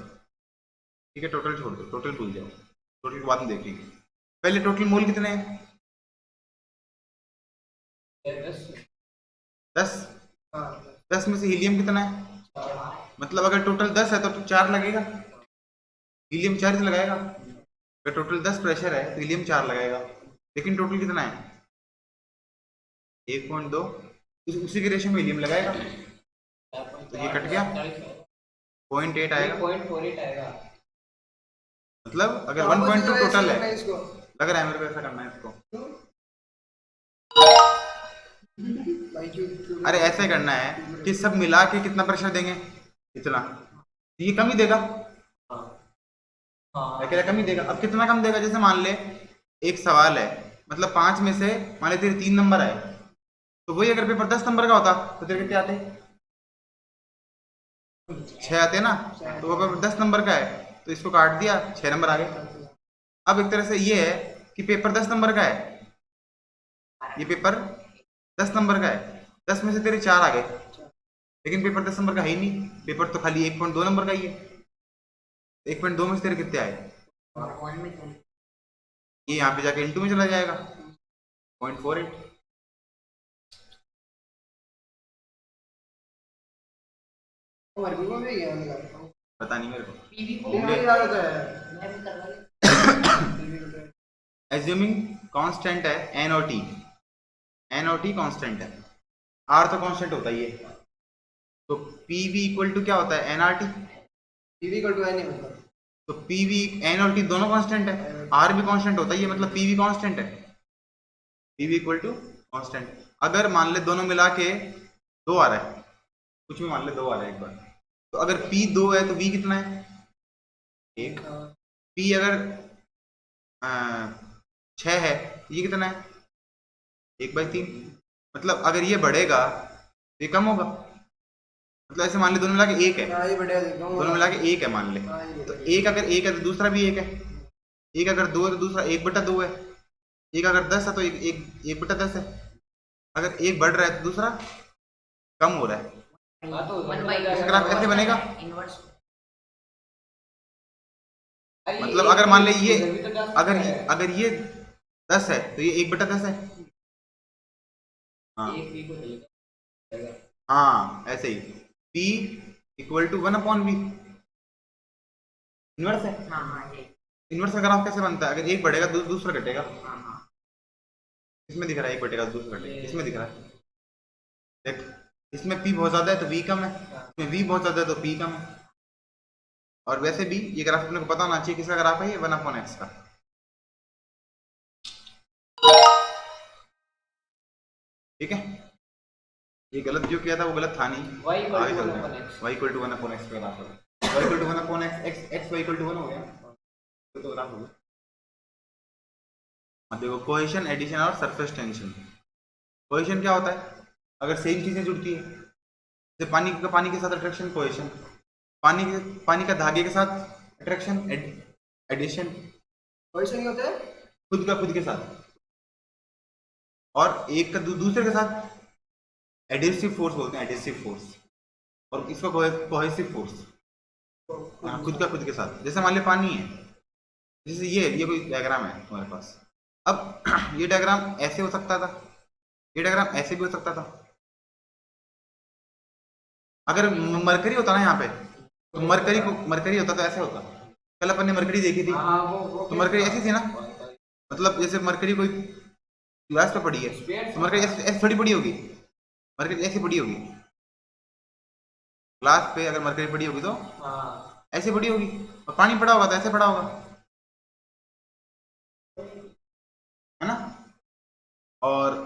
ठीक है टोटल छोड़ दो, टोटल भूल जाओ, टोटल के बाद में देखेंगे। पहले टोटल मोल कितने हैं? 10। हाँ 10 में से हीलियम कितना है? मतलब अगर टोटल 10 है तो 4 लगेगा, हीलियम 4 ही लगाएगा। अगर टोटल 10 प्रेशर है तो हीलियम 4 लगाएगा, लेकिन टोटल कितना है? 1.2, उसी के रेशियो में हीलियम लगाएगा, तो ये कट गया, 0.8 आएगा। 0.48 आएगा। मतलब अगर हाँ, 1.2 ऐसे टोटल करना है, इसको। लग रहा है मेरे को ऐसा करना है इसको। भाई क्यों अरे ऐसे करना है कि सब मिला के कितना प्रेशर देंगे, इतना, तो ये कम ही देगा, हाँ अकेला कम ही देगा। अब कितना कम देगा? जैसे मान ले एक सवाल है, मतलब 5 में से मान ले तेरे 3 नंबर आए, तो वही अगर पेपर 10 नंबर का होता तो तेरे कितने आते? 6 आते ना। तो वो पेपर 10 नंबर का है तो इसको काट दिया, 6 नंबर आ गए। अब एक तरह से ये है कि पेपर 10 नंबर का है, ये पेपर 10 नंबर का है, 10 में से तेरे 4 आ गए, लेकिन पेपर 10 नंबर का है ही नहीं, पेपर तो खाली 1.2 नंबर का ही है। 1.2 में से तेरे कितने आए? वन में चल ये यहाँ पे जाके इंटू में चला जाएगा, 0.48। और भी वो भी गया निकाल पता नहीं मेरे को। पीवी को हो गए। याद होता है मैं भी करवा ले। एज्यूमिंग कांस्टेंट है एन और टी, एन और टी कांस्टेंट है, आर तो कांस्टेंट होता ही है, तो पी वी इक्वल टू क्या होता है? N R T. टीवी का टू है नहीं मतलब तो पी वी एन और टी दोनों कांस्टेंट है, आर भी कांस्टेंट होता ही है, मतलब पी वी कांस्टेंट है, P V equal to constant. अगर मान ले दोनों मिला के 2 आ रहा है, कुछ भी मान ले 2 आ रहा है एक बार, तो अगर पी 2 है तो वी कितना है? 1। पी अगर 6 है तो ये कितना है? 1/3। मतलब अगर ये बढ़ेगा तो ये कम होगा, मतलब ऐसे मान ले दोनों मिला के 1 है, हाँ ये बढ़िया देखता हूँ दोनों मिला के 1 है मान ले, हाँ ये तो एक अगर 1 है तो दूसरा भी 1 है, एक अगर 2 है तो दूसरा 1/2 है, एक अगर 10 है तो एक 1/10 है। अगर एक बढ़ रहा है तो दूसरा कम हो रहा है, हाँ तो वन बाई इस ग्राफ ऐसे बनेगा। इनवर्स। अरे मतलब अगर मान ले ये इधर भी तो जा सकता अगर है। अगर ये 10 है तो ये 1/10 है। हाँ एक भी को चलेगा। हाँ ऐसे ही P equal to 1/V inverse है। हाँ हाँ ये। इनवर्स का ग्राफ कैसे बनता है? अगर एक बढ़ेगा दूसरा घटेगा। हाँ हाँ। इसमें दिख रहा है एक बढ़ेगा दूसरा घटेगा, इसमें दिख रहा है देख, इसमें P बहुत ज्यादा है तो V कम है, इसमें V बहुत ज्यादा है तो P कम है। और वैसे भी ये ग्राफ अपने को पता होना चाहिए किसका ग्राफ है, ये 1/x का। ठीक है, ये गलत जो किया था वो गलत था नहीं। Y equal आगे to चलते 1/x। हैं। y इक्वल टू 1/x का ग्राफ है। y equal to 1/x, x y equal to 1 हो गया तो ग्राफ हो गया। अब देखो कोहेशन, एडिशन और सरफेस टेंशन। कोहेशन क्या होता है? अगर सेम चीजें जुड़ती है, जैसे पानी के साथ अट्रैक्शन कोहेशन, पानी का धागे के साथ अट्रैक्शन एडिशन, कोहेशन क्या होता है? खुद के साथ, और एक का दूसरे के साथ एडेसिव फोर्स बोलते हैं, एडेसिव फोर्स, और इसको कोहेसिव फोर्स। हाँ, खुद के साथ। जैसे मान लो पानी है, जैसे ये कोई डायग्राम है हमारे पास। अब ये डायग्राम ऐसे हो सकता था, ये डायग्राम ऐसे भी हो सकता था। अगर मरकरी होता ना यहाँ पे, तो मरकरी होता तो ऐसे होता। कल अपन ने मरकरी देखी थी, हाँ वो तो मरकरी ऐसी थी ना, मतलब जैसे मरकरी कोई ग्लास पे पड़ी है तो मरकरी ऐसे थोड़ी पड़ी होगी, मरकरी ऐसी पड़ी होगी। ग्लास पे अगर मरकरी पड़ी होगी तो हाँ ऐसे पड़ी होगी, और पानी पड़ा होगा तो ऐसे पड़ा होगा, है ना। और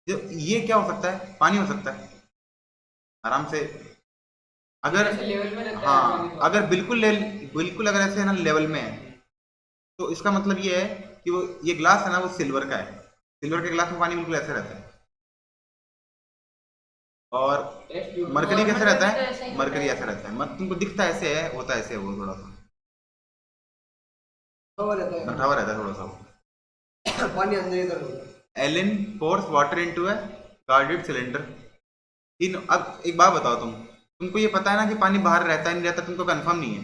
जो ये क्या हो सकता है, पानी हो सकता है आराम से। अगर ऐसे लेवल में रहता है हाँ, पानी तो। अगर बिल्कुल अगर ऐसे है ना लेवल में है, तो इसका मतलब ये है कि वो ये ग्लास है ना वो सिल्वर का है। सिल्वर के ग्लास में पानी बिल्कुल ऐसे रहता है। और टेस्ट ट्यूब मरकरी कैसे रहता तो ऐसा है? ही मरकरी होता है। ऐसा रहता है, तुमको दिखता है ऐसे है, होता है ऐसे है, वो थोड़ा सा हवा रहता है, ढावा रहता है थोड़ा सा। पानी अंदर इधर होता है। एलिन पोर्स वाटर इनटू ए गार्डेड सिलेंडर इन। अब एक बात बताओ, तुमको ये पता है ना कि पानी बाहर रहता है नहीं रहता, तुमको कंफर्म नहीं है,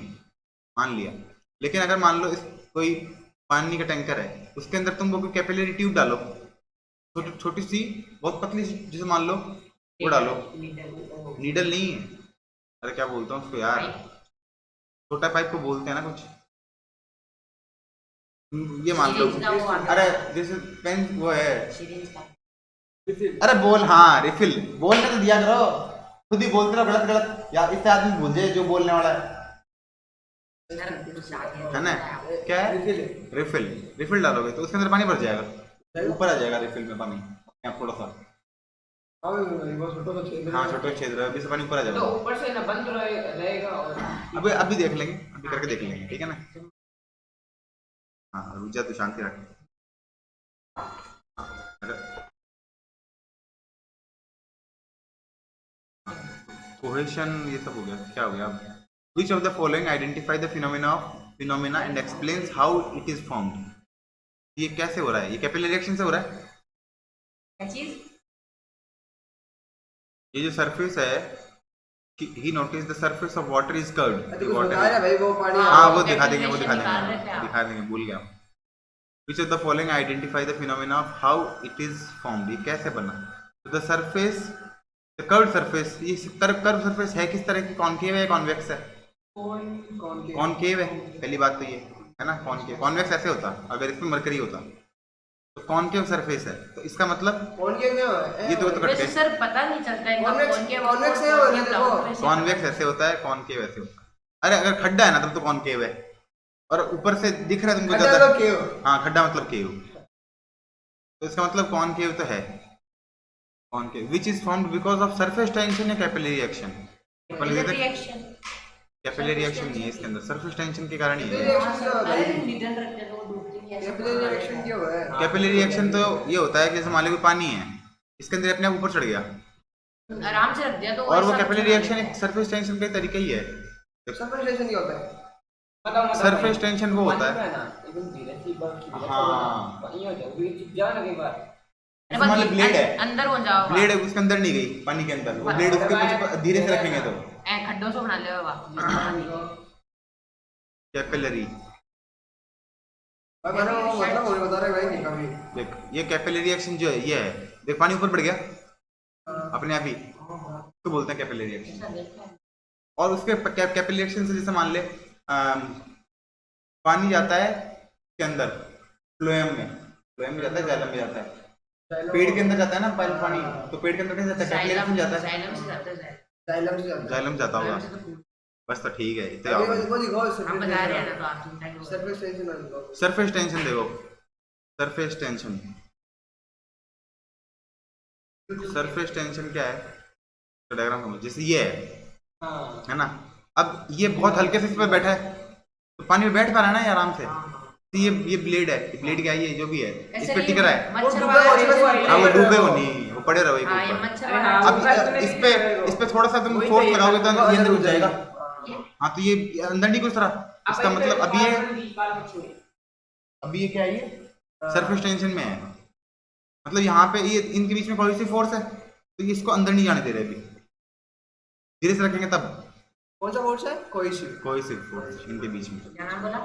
मान लिया। लेकिन अगर मान लो इस कोई पानी का टैंकर है, उसके अंदर तुम कोई कैपिलरी ट्यूब डालो, छोटी सी बहुत पतली सी, जैसे मान लो वो डालो, नीडल नहीं है, अरे क्या बोलता हूँ उसको यार, छोटा पाइप को बोलते हैं ना कुछ, ये मान लो, सिरिंज का वो आता अरे है। जैसे पेन वो है, सिरिंज का। अरे बोल, हाँ रिफिल बोलने तो दिया करो, खुद ही बोलते रहो गलत यार, इससे आदमी भूल जाए जो बोलने वाला है ना। क्या है? रिफिल डालोगे तो उसके अंदर पानी भर जाएगा, ऊपर आ जाएगा रिफिल में पानी, यहाँ थोड़ा सा, हाँ वो छोटा सा छेद है। हाँ छोटा छेद रहा है, अभी से पानी ऊपर आ तो जाएगा। ऊपर से ना बंद रहेगा और अभी देख लेंगे, अभी करके देख लेंगे, ठीक है ना। हाँ रुक जा, तू शांति रख। कोहेशन ये सब हो गया, क्या हो गया अब? Which of the following identify the phenomena and explains how it is formed? ये कैसे हो रहा है? ये कैपिलरी रिएक्शन से हो रहा है। क्या चीज? ये जो सरफेस है, he noticed the surface of water is curved। तो कुछ बता रहा है भाई, वो पानी हाँ वो दिखा capillary देंगे, reaction निकाल रहे थे आप। दिखा देंगे, भूल गया। Which of the following identify the phenomena of how it is formed? ये कैसे बना? The surface, the curved surface, ये कर्व सरफेस है किस तरह की? कॉनकेव है, कॉन्वेक्स है? कौन के कॉनकेव है, पहली बात तो ये है ना। कॉनकेव, कॉन्वेक्स ऐसे होता अगर इसमें मरकरी होता, तो कॉनकेव सरफेस है, तो इसका मतलब कौन के क्या है? ये तो कट वैसे गए। सर पता नहीं चलता है Convex है और ये देखो, कॉन्वेक्स ऐसे होता है, कॉनकेव ऐसे होता है। अरे अगर खड्डा है ना तब तो कॉनकेव है, और ऊपर से दिख रहा है तुमको खड्डा ज्यादा, तो क्यों? हाँ खड्डा मतलब केव, तो इसका मतलब कॉनकेव तो है। Concave which is formed because of surface tension या capillary reaction? Reaction. Capillary reaction नहीं है इसके अंदर, सरफेस टेंशन के कारण ही है। निडन रखते हैं तो वो डूबती नहीं है। कैपिलरी रिएक्शन क्या हुआ है? कैपिलरी रिएक्शन तो ये होता है कि जैसे मान लो कोई पानी है, इसके अंदर अपने आप ऊपर चढ़ गया, आराम से रख दिया तो और वो ऐसा कैपिलरी कुछ रिएक्शन नहीं एक सरफेस टेंशन का तरीका ही है। सरफेस टेंशन क्या होता है? मतलब सरफेस टेंशन वो होता है, ना एकदम धीरे से बस हाँ। ये हो जाए, ये चिप जाए ना कई बार जैसे मान लो ब्लेड है, अंदर हो जाओ ब्लेड है उसके अंदर नहीं गई पानी के अंदर, वो ब्लेड उसके कुछ धीरे से रखेंगे तो ए खड्डों से बना ले बाबा कैपिलरी। मैंने वो मतलब मुझे बता रहे भाई नहीं कभी। देख ये कैपिलरी एक्शन जो है ये है, देख पानी ऊपर बढ़ गया अपने आप ही, तो बोलते हैं कैपिलरी एक्शन। और उसके कैपिलरी एक्शन से जैसे मान ले पानी जाता है के अंदर फ्लोएम में जाता है, जाइलम में जाता है, पेड़ के अंदर जाता है ना पानी, तो पेड़ के अंदर कैसे जाता है, कैपिलरी में जाता है, जाइलम से जाता है जाइलम से जाता जाइलम जाता होगा, बस तो ठीक है इतना है। देखो देखो हम बता रहे हैं ना, तो आप चिंता क्यों कर रहे सरफेस टेंशन ना देखो। सरफेस टेंशन देखो, सरफेस टेंशन, सरफेस टेंशन क्या है तो डायग्राम समझ, जैसे ये है ना, अब ये बहुत हल्के से इस पर बैठा है तो पानी में बैठ पा रहा है ना ये आराम से, तो ये ब्लेड है, ब्लेड क्या है ये जो भी है इस पे टिक रहा है, मच्छर वो वाला डूबे हो, हाँ वो डूबे हो नहीं, वो पड़े रहो एक हाँ ये ऊपर। मच्छर अरे वाला हाँ, अब इस पे थोड़ा सा तुम फोर्स लगाओगे तो ये अंदर घुस जाएगा, हाँ तो ये अंदर नहीं घुस रहा, इसका मतलब अभी ये क्या है, ये सरफेस टेंशन में है, मतलब यहाँ पे ये इनके बीच में कोई सी फोर्स है तो ये इसको अंदर नहीं जाने दे रहे, अभी धीरे से रखेंगे तब कौन सा फोर्स है? कोई फोर्स इनके बीच में, क्या नाम बोला?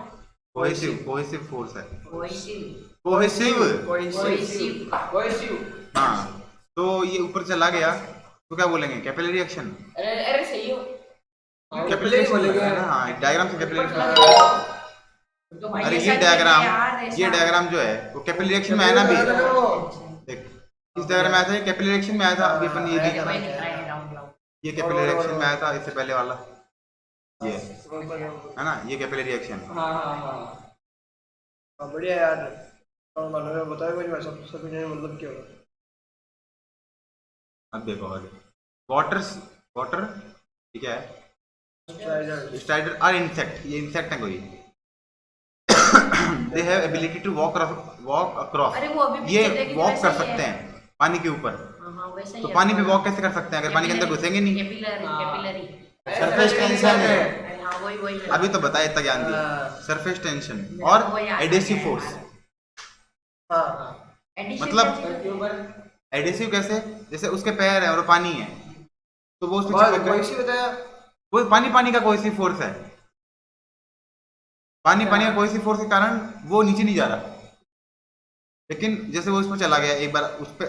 कोहेसिव फोर्स है, कोहेसिव कोहेसिव, कोहेसिव। हाँ तो ये ऊपर चला गया तो क्या बोलेंगे, कैपिलरी एक्शन, अरे सही हो। कैपिलरी एक्शन बोलेंगे ना, हाँ डायग्राम से कैपिलरी तो भाई अरे ऐसा नहीं है यार, ये ऐसा- डायग्राम जो है वो कैपिलरी एक्शन में आया ना, अभी देख इस डायग्राम में आया था, कैपिलरी एक्शन में आया था, अभी अपन ये भी वही दिख रहा है राउंड राउंड। ये कैपिलरी एक्शन में आया था, इससे पहले वाला ये है ना, ये कैपिलरी एक्शन, हाँ। बढ़िया यार। और मानो मैं बताया मेरी भाषा सब मतलब क्या होगा। अब देखो आगे वाटर ठीक है, स्ट्राइडर आर इंसेक्ट, ये इंसेक्ट है कोई, they have ability to walk across, अरे वो अभी ये पीछे देख के वॉक वैसा कर ही सकते है। हैं पानी के ऊपर, हाँ वैसा ही तो है। पानी पे वॉक कैसे कर सकते हैं अगर पानी के अंदर घुसेंगे नहीं, कैपिलरी सरफेस टेंशन है, हाँ वही अभी तो बताया इतना ज्ञान दिया, सरफेस टेंशन और वो याद एडेसिव आ गया फोर्स, हाँ मतलब एडेसिव कैसे, जैसे उसके पैर है और पानी है तो वो उसमें चिपक कोई गया, सी बताया। वो पानी का कोई सी फोर्स है, पानी का कोई सी फोर्स के कारण वो नीचे नहीं जा रहा, लेकिन जैसे वो उस पर चला गया एक बार उस पर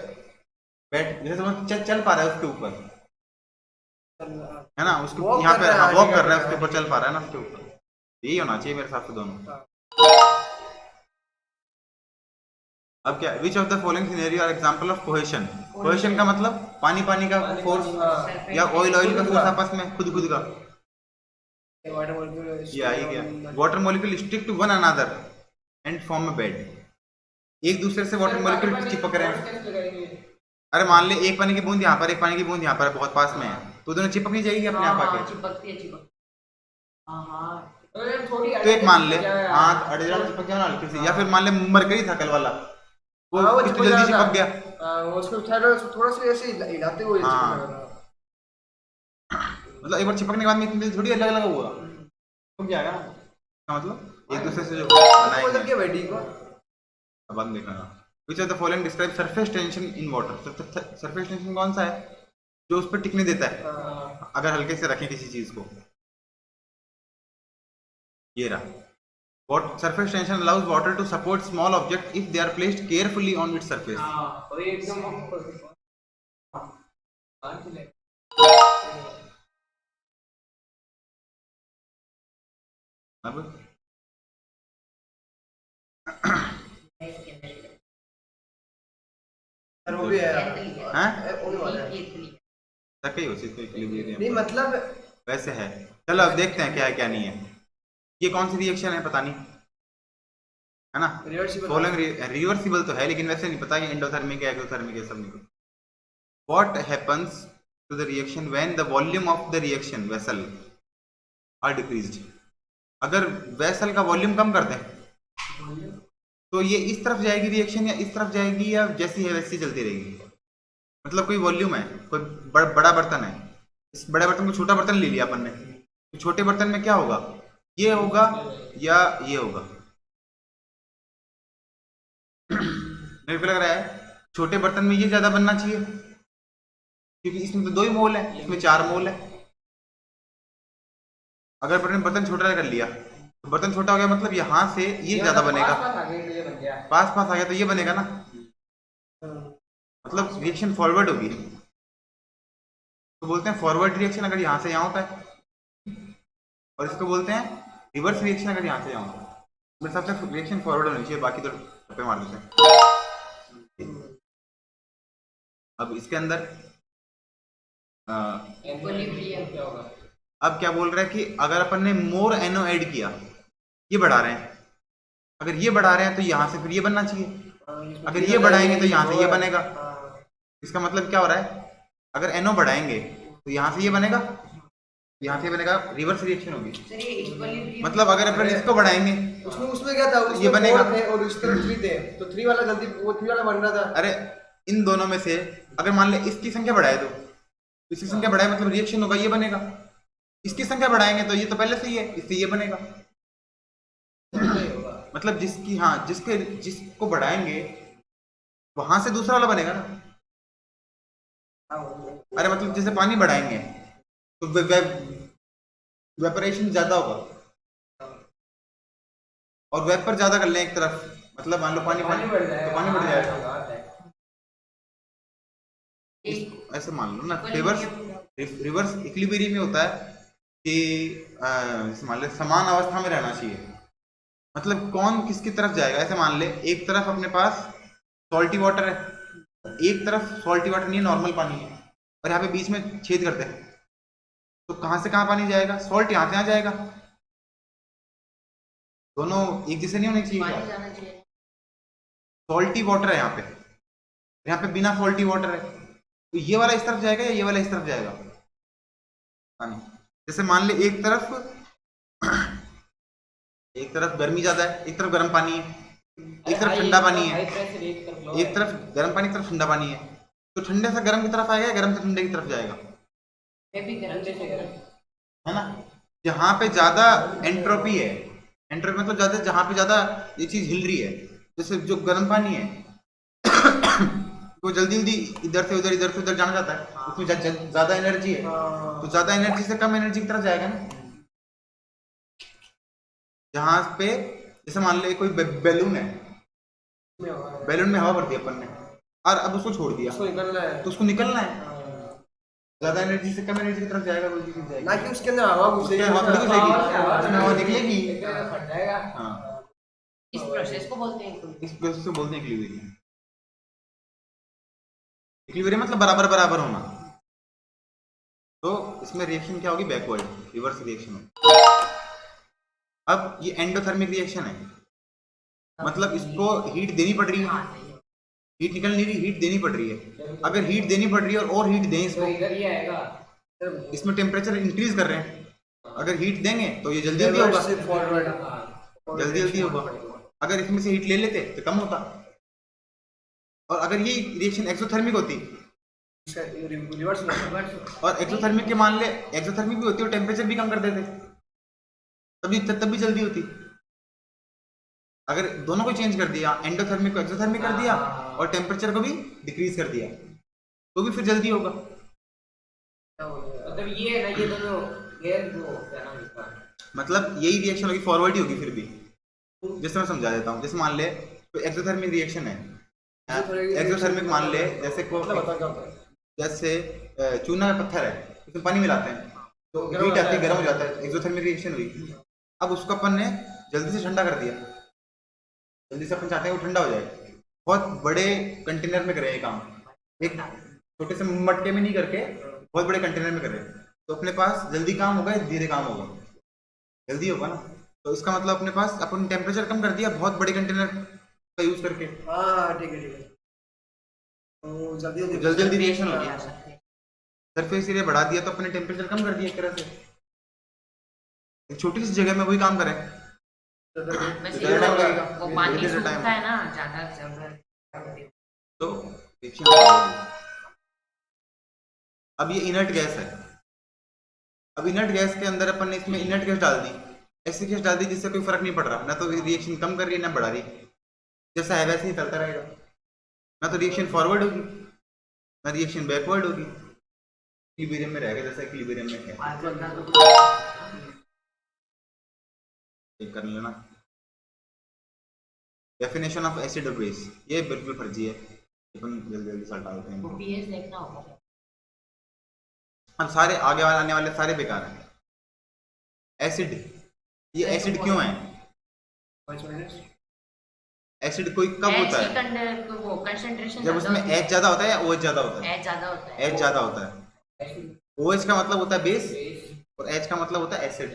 बैठ, जैसे वो चल पा रहा है उसके ऊपर है ना, उसको Walk यहाँ कर पे रहा है, वॉक आगे कर रहा है कर उसके रहा ऊपर चल पा रहा है ना उसके ऊपर, यही होना चाहिए मेरे हिसाब से दोनों। अब क्या, which of the following scenario are example of cohesion, cohesion का मतलब पानी का फोर्स या ऑयल का फोर्स आपस में खुद का, वाटर मॉलिक्यूल ये आई गया, water molecule stick to one another and form a bed, एक दूसरे से वाटर मॉलिक्यूल चिपक रहे हैं, अरे मान ले एक पानी की बूंद यहाँ पर, एक पानी की बूंद यहाँ पर बहुत पास में है, तो दोनों चिपक नहीं जाएगी अपने आप आके, चिपकती है तो एक मान ले हाथ अड़ जाए चिपक गया ना हल्की सी, या फिर मान ले मरकरी था कल वाला वो हाँ, वो कितनी चिपक जल्दी जाता। चिपक गया, उसको थोड़ा सा ऐसे हिलाते हुए हाँ। चिपक रहा। मतलब एक बार चिपकने के बाद में इतनी जल्दी थोड़ी अलग अलग हुआ, चिपक जाएगा ना, इसका मतलब एक दूसरे से जो मतलब बनाएंगे, क्या बैठी को अब हम देखना, विच of the following describe surface tension in water, surface tension कौन सा है जो उस पर टिकने देता है अगर हल्के से रखें किसी चीज को, ये रहा, what surface tension allows water to support small object if they are placed carefully on its surface, अब सर वो भी है हैं वो भी वाला है। तक ही उसी को नहीं इक्विलिब्रियम मतलब वैसे है, चलो अब देखते हैं क्या है क्या नहीं है, ये कौन सी रिएक्शन है पता नहीं है ना, रिवर्सिबल फॉलोइंग रिवर्सिबल तो है लेकिन वैसे नहीं पता कि एंडोथर्मिक है एक्सोथर्मिक है, सब नहीं। What happens to the reaction when the volume of the reaction vessel are decreased, अगर वेसल का वॉल्यूम कम कर दें तो ये इस तरफ जाएगी रिएक्शन या इस तरफ जाएगी या जैसी है वैसी चलती रहेगी, मतलब कोई वॉल्यूम है, कोई बड़ा बर्तन है, इस बड़े बर्तन को छोटा बर्तन ले लिया अपन ने, तो छोटे बर्तन में क्या होगा, ये होगा या ये होगा, मेरे को लग रहा है छोटे बर्तन में ये ज्यादा बनना चाहिए क्योंकि इसमें तो 2 ही मोल है, इसमें 4 मोल है। अगर अपने बर्तन छोटा कर लिया तो बर्तन छोटा हो गया, मतलब यहाँ से ये ज्यादा बनेगा, पास आ गए तो ये बन गया। पास पास आ गया तो ये बनेगा ना, मतलब रिएक्शन फॉरवर्ड होगी। तो बोलते हैं फॉरवर्ड रिएक्शन अगर यहाँ से यहाँ होता है, और इसको बोलते हैं रिवर्स रिएक्शन अगर यहाँ से यहाँ होता है। मेरे हिसाब से रिएक्शन फॉरवर्ड होनी चाहिए, बाकी तो टप्पे मार देते हैं। अब इसके अंदर इक्विलिब्रियम क्या होगा? अब क्या बोल रहा है कि अगर अपन ने मोर NO ऐड किया, ये बढ़ा रहे हैं, अगर ये बढ़ा रहे हैं तो यहाँ से फिर ये बनना चाहिए, अगर ये बढ़ाएंगे तो यहाँ से ये बनेगा। इसका मतलब क्या हो रहा है, अगर NO बढ़ाएंगे तो यहाँ से ये बनेगा, यहाँ से ये बनेगा, रिवर्स रिएक्शन होगी। सर ये इक्विलिब्रियम मतलब अगर अपन इसको बढ़ाएंगे उसमें क्या था, ये बनेगा। थे और इस तरफ 3 थे, तो 3 वाला जल्दी, वो 3 वाला बन रहा था। अरे इन दोनों में से अगर मान ले इसकी संख्या बढ़ाए तो इसकी संख्या बढ़ाए, मतलब रिएक्शन होगा, ये बनेगा। इसकी संख्या बढ़ाएंगे तो ये तो पहले से ही है, इससे ये बनेगा। मतलब जिसकी, हाँ, जिसको बढ़ाएंगे वहां से दूसरा वाला बनेगा ना। अरे मतलब जैसे पानी बढ़ाएंगे तो वेपरेशन ज्यादा होगा, और वेपर ज्यादा कर लें एक तरफ, मतलब मान लो पानी पानी बढ़ जाएगा, तो पानी बढ़ जाएगा। बात है। ऐसे मान लो ना, रिवर्स इक्विलिब्रियम में होता है कि जैसे मान ले समान अवस्था में रहना चाहिए, मतलब कौन किसकी तरफ जाएगा। ऐसे मान ले एक तरफ अपने पास सॉल्टी वाटर है, एक तरफ सॉल्टी वाटर नहीं है, नॉर्मल पानी है, और यहाँ पे बीच में छेद करते हैं, तो कहाँ से कहाँ पानी जाएगा, सॉल्ट यहाँ से यहाँ जाएगा। दोनों एक जैसे नहीं होने चाहिए पानी क्या? जाना चाहिए। सॉल्टी वाटर है यहाँ पे बिना सॉल्टी वाटर है, तो ये वाला इस तरफ जाएगा या ये वाला इस तरफ जाएगा पानी। जैसे मान ले एक तरफ गर्मी ज्यादा है, एक तरफ गर्म पानी है, एक तरफ ठंडा पानी है, एक तरफ गर्म पानी, एक तरफ ठंडा पानी है, तो ठंडे से गर्म की तरफ आएगा, गर्म से ठंडे की तरफ जाएगा, मैं भी गर्म से गर्म। है ना। जहाँ पे ज्यादा एंट्रोपी है, एंट्रोपी मतलब ज्यादा, जहाँ पे ज्यादा ये चीज हिल रही है, जैसे जो गर्म पानी है वो जल्दी जल्दी इधर से उधर जाना जाता है, उसमें ज्यादा एनर्जी है, तो ज्यादा एनर्जी से कम एनर्जी की तरफ जाएगा ना। जहाँ पे जैसे मान ले कोई बैलून है, बैलून में हवा भर दी अपन ने और अब उसको छोड़ दिया, उसको निकलना है, तो उसको निकलना है, ज्यादा एनर्जी से कम एनर्जी की तरफ जाएगा, कोई चीज जाएगी ना कि उसके अंदर हवा घुसेगी, हवा थोड़ी घुसेगी, उसमें हवा निकलेगी। फट जाएगा। हाँ, इस प्रोसेस को बोलते हैं equilibrium। इस प्रोसेस को बोलते हैं इक्विलिब्रियम। इक्विलिब्रियम मतलब बराबर बराबर होना। तो इसमें रिएक्शन क्या होगी, बैकवर्ड, रिवर्स रिएक्शन होगी। अब ये एंडोथर्मिक रिएक्शन है, मतलब इसको हीट देनी पड़ रही है, हाँ, हीट निकल नहीं रही, हीट देनी पड़ रही है। अगर हीट देनी पड़ रही है और हीट दें तो इसको, इधर ये आएगा। इसमें टेम्परेचर इंक्रीज कर रहे हैं, अगर हीट देंगे तो ये जल्दी जल्दी होगा, फॉरवर्ड, जल्दी जल्दी होगा। अगर इसमें से हीट ले लेते तो कम होता। और अगर ये रिएक्शन एक्सोथर्मिक होती, रिवर्स और एक्सोथर्मिक के मान ले एक्सोथर्मिक भी होती और टेम्परेचर भी कम कर देते, तब भी जल्दी होती। अगर दोनों को चेंज कर दिया, एंडोथर्मिक को एक्सोथर्मिक कर दिया और टेम्परेचर को भी डिक्रीज कर दिया, तो भी फिर जल्दी होगा। मतलब ये है ना, ये दोनों गैर वो क्या नाम इसका, मतलब यही रिएक्शन होगी, फॉरवर्ड ही होगी फिर भी। जैसे मैं समझा देता हूँ, जैसे मान ले तो एक्सोथर्मिक रिएक्शन है, एक्सोथर्मिक मान ले जैसे को बता क्या होता है। जैसे चूना का पत्थर है, उसमें पानी मिलाते हैं तो हीट आती है, गर्म हो जाता है, एक्सोथर्मिक रिएक्शन हुई। अब उसको अपन ने जल्दी से ठंडा कर दिया, जल्दी से अपन चाहते हैं वो ठंडा हो जाए, बहुत बड़े कंटेनर में करें ये काम, एक छोटे से मटके में नहीं करके बहुत बड़े कंटेनर में करें, तो अपने पास जल्दी काम होगा, धीरे काम होगा, जल्दी होगा ना। तो इसका मतलब अपने पास अपन टेम्परेचर कम कर दिया बहुत बड़े कंटेनर का यूज करके, हाँ ठीक है, तो जल्दी जल्दी रिएक्शन होगी। सरफेस एरिया बढ़ा दिया तो अपने टेम्परेचर कम कर दिया एक तरह से, एक छोटी सी जगह में वही काम करें बस ज़्यादा टाइम लगेगा, वो पानी धीरे-धीरे सूखता टाइम। है ना ज्यादा जरूरत। तो रिएक्शन होगी। अब ये इनर्ट गैस है, अब इनर्ट गैस के अंदर अपन ने इसमें इनर्ट गैस डाल दी, ऐसी गैस डाल दी जिससे कोई फर्क नहीं पड़ रहा, ना तो रिएक्शन कम कर रही है ना बढ़ा रही, जैसा है वैसे ही चलता रहेगा। ना तो रिएक्शन फॉरवर्ड होगी ना रिएक्शन बैकवर्ड होगी, इक्विलिब्रियम में रहेगा जैसा इक्विलिब्रियम में है। आज बंदा तो चेक कर लेना। डेफिनेशन ऑफ एसिड और बेस, ये बिल्कुल फर्जी है, अपन जल्दी जल्दी से हटा देते हैं। पीएच देखना होगा। हम सारे आगे वाले आने वाले सारे बेकार हैं। एसिड, ये एसिड क्यों है? एसिड कोई कब होता है? वो कंसंट्रेशन जब उसमें एच ज्यादा होता है या OH ज्यादा होता है? एच ज्यादा होता है। एच ज्यादा होता है। OH का मतलब होता है बेस और H का मतलब होता है एसिड।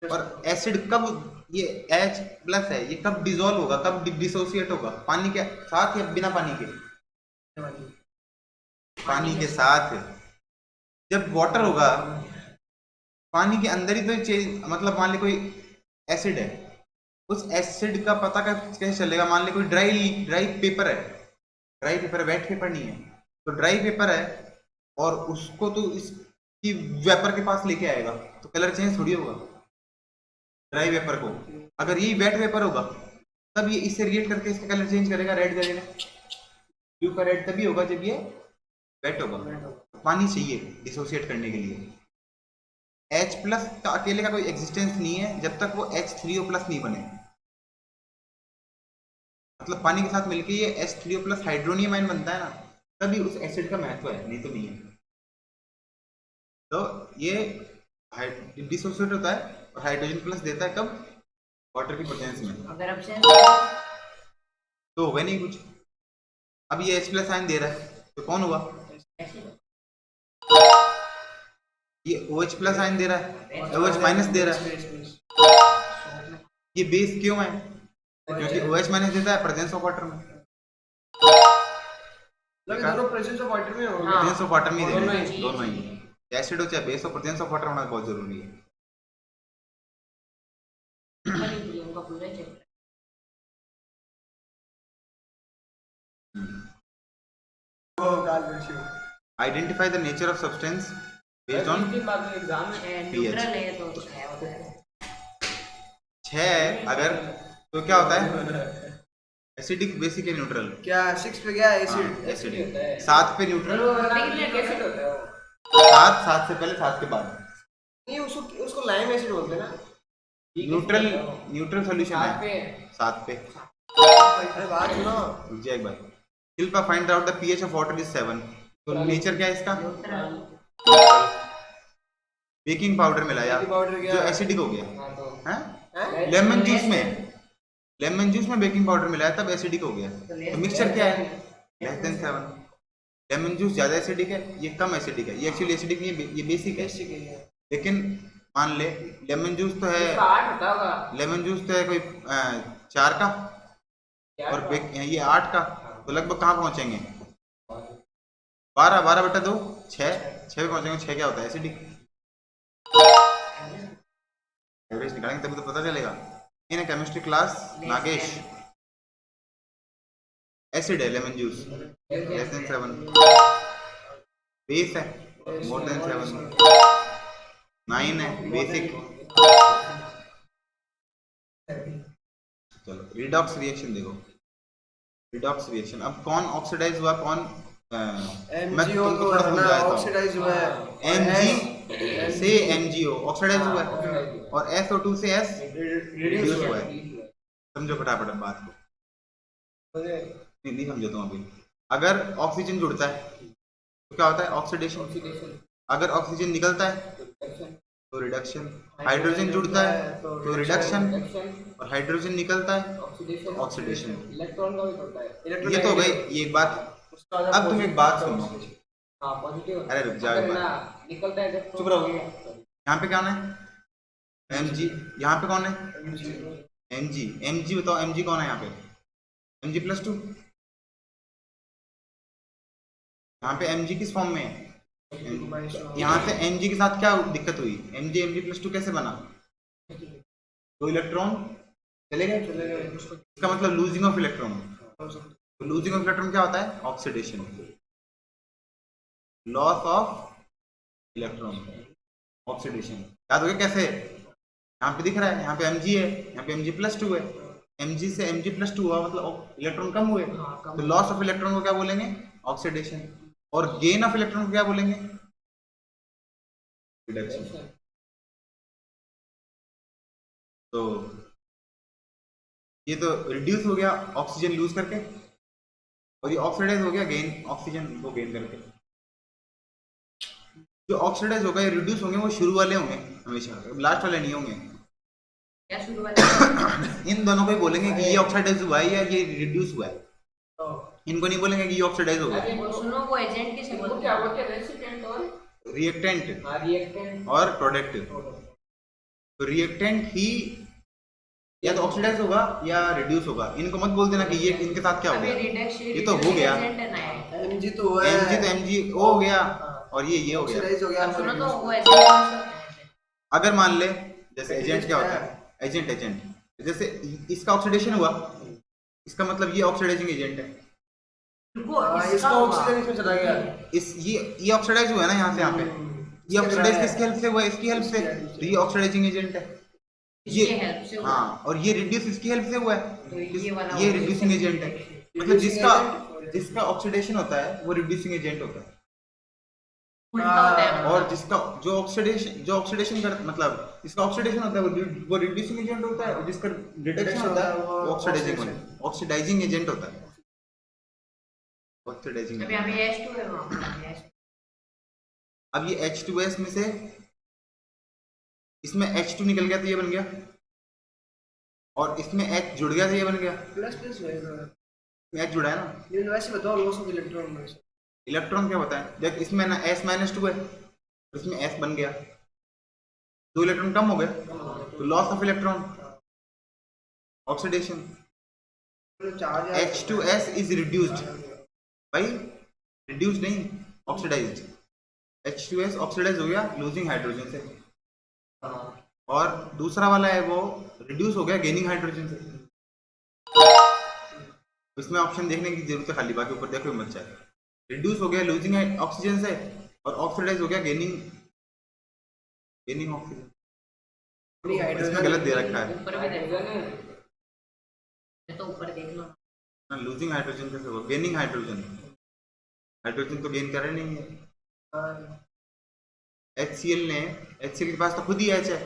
और एसिड कब, ये H प्लस है, ये कब डिसॉल्व होगा, कब डिसोसिएट होगा? पानी के साथ या बिना पानी के? पानी के साथ। जब वाटर होगा पानी के अंदर ही तो चेंज, मतलब मान ली कोई एसिड है, उस एसिड का पता कैसे चलेगा? मान ली कोई ड्राई पेपर है, ड्राई पेपर, वेट पेपर नहीं है, तो ड्राई पेपर है और उसको तो इसकी वेपर के पास लेके आएगा तो कलर चेंज थोड़ी होगा ड्राई पेपर को। अगर ये वेट पेपर होगा तब ये इससे रिएक्ट करके इसका कलर चेंज करेगा, रेड करेगा। ब्लू का रेड तभी होगा जब ये वेट होगा। पानी चाहिए डिसोसिएट करने के लिए। H प्लस का अकेले का कोई एग्जिस्टेंस नहीं है जब तक वो H3O प्लस नहीं बने, मतलब पानी के साथ मिलके ये H3O प्लस हाइड्रोनियम आयन बनता है ना, तभी उस एसिड का महत्व है, नहीं तो नहीं है। तो ये डिसोसिएट होता है और हाइड्रोजन प्लस देता है कब? वाटर की प्रेजेंस में। अगर अब तो होगा नहीं कुछ। अब ये H प्लस आयन दे रहा है तो कौन हुआ? ये OH प्लस आयन दे रहा है, OH माइनस दे रहा है। ये बेस क्यों है? क्योंकि OH माइनस देता है प्रेजेंस ऑफ वाटर में। दोनों प्रेजेंस ऑफ वाटर में होगा। प्रेजेंस ऑफ वाटर में ही दोनों देंगे, दोनों ही। एसिड हो चाहे बेस हो, प्रेजेंस ऑफ वाटर होना बहुत जरूरी है। का पूरा check identify the nature of substance based on exam neutral है तो 6 होता है। 6 अगर तो क्या होता है? एसिडिक, बेसिक या न्यूट्रल? क्या 6 पे गया एसिड? एसिडिक। 7 पे न्यूट्रल, कैसे होता है वो? 7 से पहले 7 के बाद नहीं, उसको लाइम एसिड बोलते हैं ना। न्यूट्रल सॉल्यूशन है 7 पे। अरे बात सुनो, रुक जा एक बार। Shilpa find out the pH of water is 7। तो नेचर क्या है इसका? बेकिंग पाउडर मिलाया बेकिंग पाउडर क्या? जो एसिडिक हो गया हाँ तो है। लेमन जूस में बेकिंग पाउडर मिलाया तब एसिडिक हो गया। तो मिक्सचर क्या है? Less than 7। लेमन जूस ज्यादा एसिडिक है, ये कम एसिडिक है। ये एक्चुअली एसिडिक नहीं है, ये बेसिक है। लेकिन मान ले लेमन जूस तो है, इसका 8 होता होगा। लेमन जूस तो है कोई 4 का और ये 8 का, तो लगभग कहाँ पहुंचेंगे? 12/2 6 पे पहुंचेंगे। 6 क्या होता है? एसिडिक। एवरेज निकालेंगे तभी तो पता चलेगा। In chemistry class Nagesh, acid है lemon juice, less than 7। Base है मोर देन 7। 9 है बेसिक। चलो रिडॉक्स रिएक्शन देखो। रिडॉक्स रिएक्शन, अब कौन ऑक्सीडाइज हुआ, कौन मैं MgO तुमको तो थोड़ा है ना, समझाता हूँ। ऑक्सीडाइज हुआ है। Mg से MgO ऑक्सीडाइज हुआ है और SO2 से S रिड्यूस हुआ है। समझो फटाफट बात को। नहीं समझो तुम अभी। अगर ऑक्सीजन जुड़ता है तो क्या होता है? ऑक्सीडेशन। अगर ऑक्सीजन निकलता है तो रिडक्शन। हाइड्रोजन जुड़ता है तो रिडक्शन और हाइड्रोजन निकलता है ऑक्सीडेशन। इलेक्ट्रॉन का भी होता है। ये तो हो गई ये एक बात। अब तुम एक बात सुनो। हाँ पॉजिटिव। अरे रुक जाओ एक बार, निकलता है जब चुप रहो। यहाँ पे कौन है? Mg। यहाँ पे कौन है? Mg बताओ, Mg कौन है यहाँ पे? Mg+2। यहाँ पे Mg किस फॉर्म में है? यहाँ से Mg के साथ क्या दिक्कत हुई? Mg+2 कैसे बना? 2 इलेक्ट्रॉन चले गए, इसका मतलब लूजिंग ऑफ इलेक्ट्रॉन। तो लूजिंग ऑफ इलेक्ट्रॉन क्या होता है? Oxidation, loss of electron, oxidation. याद हो गया कैसे? यहाँ पे दिख रहा है, यहाँ पे Mg है, यहाँ पे Mg+2 है। Mg से Mg+2 हुआ, मतलब इलेक्ट्रॉन कम हुए, हाँ, कम तो लॉस ऑफ इलेक्ट्रॉन को क्या बोलेंगे? ऑक्सीडेशन। और गेन ऑफ इलेक्ट्रॉन को क्या बोलेंगे? रिडक्शन। तो ये तो रिड्यूस हो गया ऑक्सीजन लूज करके, और ये ऑक्सीडाइज हो गया गेन, ऑक्सीजन को गेन करके। जो ऑक्सीडाइज होगा ये रिड्यूस होंगे वो शुरू वाले होंगे हमेशा, लास्ट वाले नहीं होंगे। क्या शुरू वाले? इन दोनों को ही बोलेंगे कि ये ऑक्सीडाइज हुआ है या ये रिड्यूस हुआ है, तो इनको नहीं बोलेंगे कि ये ऑक्सीडाइज हो गया। वो सुनो, वो एजेंट किसे वो बोलते क्या हैं? बोलते हैं? रेसिपिएंट और रिएक्टेंट रिएक्टेंट और प्रोडक्ट। तो रिएक्टेंट ही या तो ऑक्सीडाइज होगा या रिड्यूस होगा। इनको मत बोल देना कि ये इनके साथ क्या हो अभी गया, रिडक्शन ये तो हो गया। एजेंट है ना, Mg तो हुआ है, Mg तो Mg हो गया, और ये हो गया। ऑक्सीडाइज हो गया। अब सुनो, तो वो एजेंट अगर मान ले जैसे एजेंट क्या होता है, एजेंट जैसे इसका ऑक्सीडेशन हुआ, इसका मतलब ये ऑक्सीडाइजिंग एजेंट है। इसका ऑक्सीजन इसमें चला गया। इस ये ऑक्सीडाइज हुआ है ना यहाँ से यहाँ पे, ये ऑक्सीडाइज किसकी हेल्प से हुआ है? इसकी हेल्प से। तो ये ऑक्सीडाइजिंग एजेंट है ये। इसके हेल्प से हुआ। हाँ, और ये रिड्यूस इसकी हेल्प से हुआ है, तो ये वाला ये हो गया। रिड्यूसिंग एजेंट है। मतलब जिसका ऑक्सीडेशन होता है वो रिड्यूसिंग एजेंट होता है, उल्टा होता है मतलब। और जिसका जो ऑक्सीडेशन कर मतलब जिसका ऑक्सीडेशन होता है वो रिड्यूसिंग एजेंट होता है, और जिसका रिडक्शन होता है वो ऑक्सीडाइजिंग एजेंट होता है। ऑक्सीडाइजिंग। अभी यहाँ पे H2 है, वहाँ पे H2। अब ये H2S में से इसमें H2 निकल गया तो ये बन गया, और इसमें H जुड़ गया तो ये बन गया। प्लस प्लस होएगा। इसमें H जुड़ा है ना। लेकिन वैसे बताओ लॉस ऑफ इलेक्ट्रॉन में से। इलेक्ट्रॉन क्या होता है? देख इसमें ना S-2 है, तो इसमें S बन गया, 2 इलेक्ट्रॉन कम हो गए, तो loss of electron, oxidation. Charge H2S is reduced भाई, रिड्यूस्ड नहीं, ऑक्सीडाइज्ड। H2S ऑक्सीडाइज हो गया लूजिंग हाइड्रोजन से, और दूसरा वाला है वो रिड्यूस हो गया गेनिंग हाइड्रोजन से। इसमें ऑप्शन देखने की जरूरत है खाली, बाकी ऊपर देखो मत चाहे। रिड्यूस हो गया लूजिंग ऑक्सीजन से, और ऑक्सीडाइज हो गया गेनिंग ऑक्सीजन। इसमें गलत दे रखा है ऊपर भी देख लो, ये तो ऊपर देख लो। ना, लूजिंग हाइड्रोजन कैसे होगा? गेनिंग हाइड्रोजन, हाइड्रोजन तो गेन कर रहे नहीं है। HCl के पास तो खुद ही H है,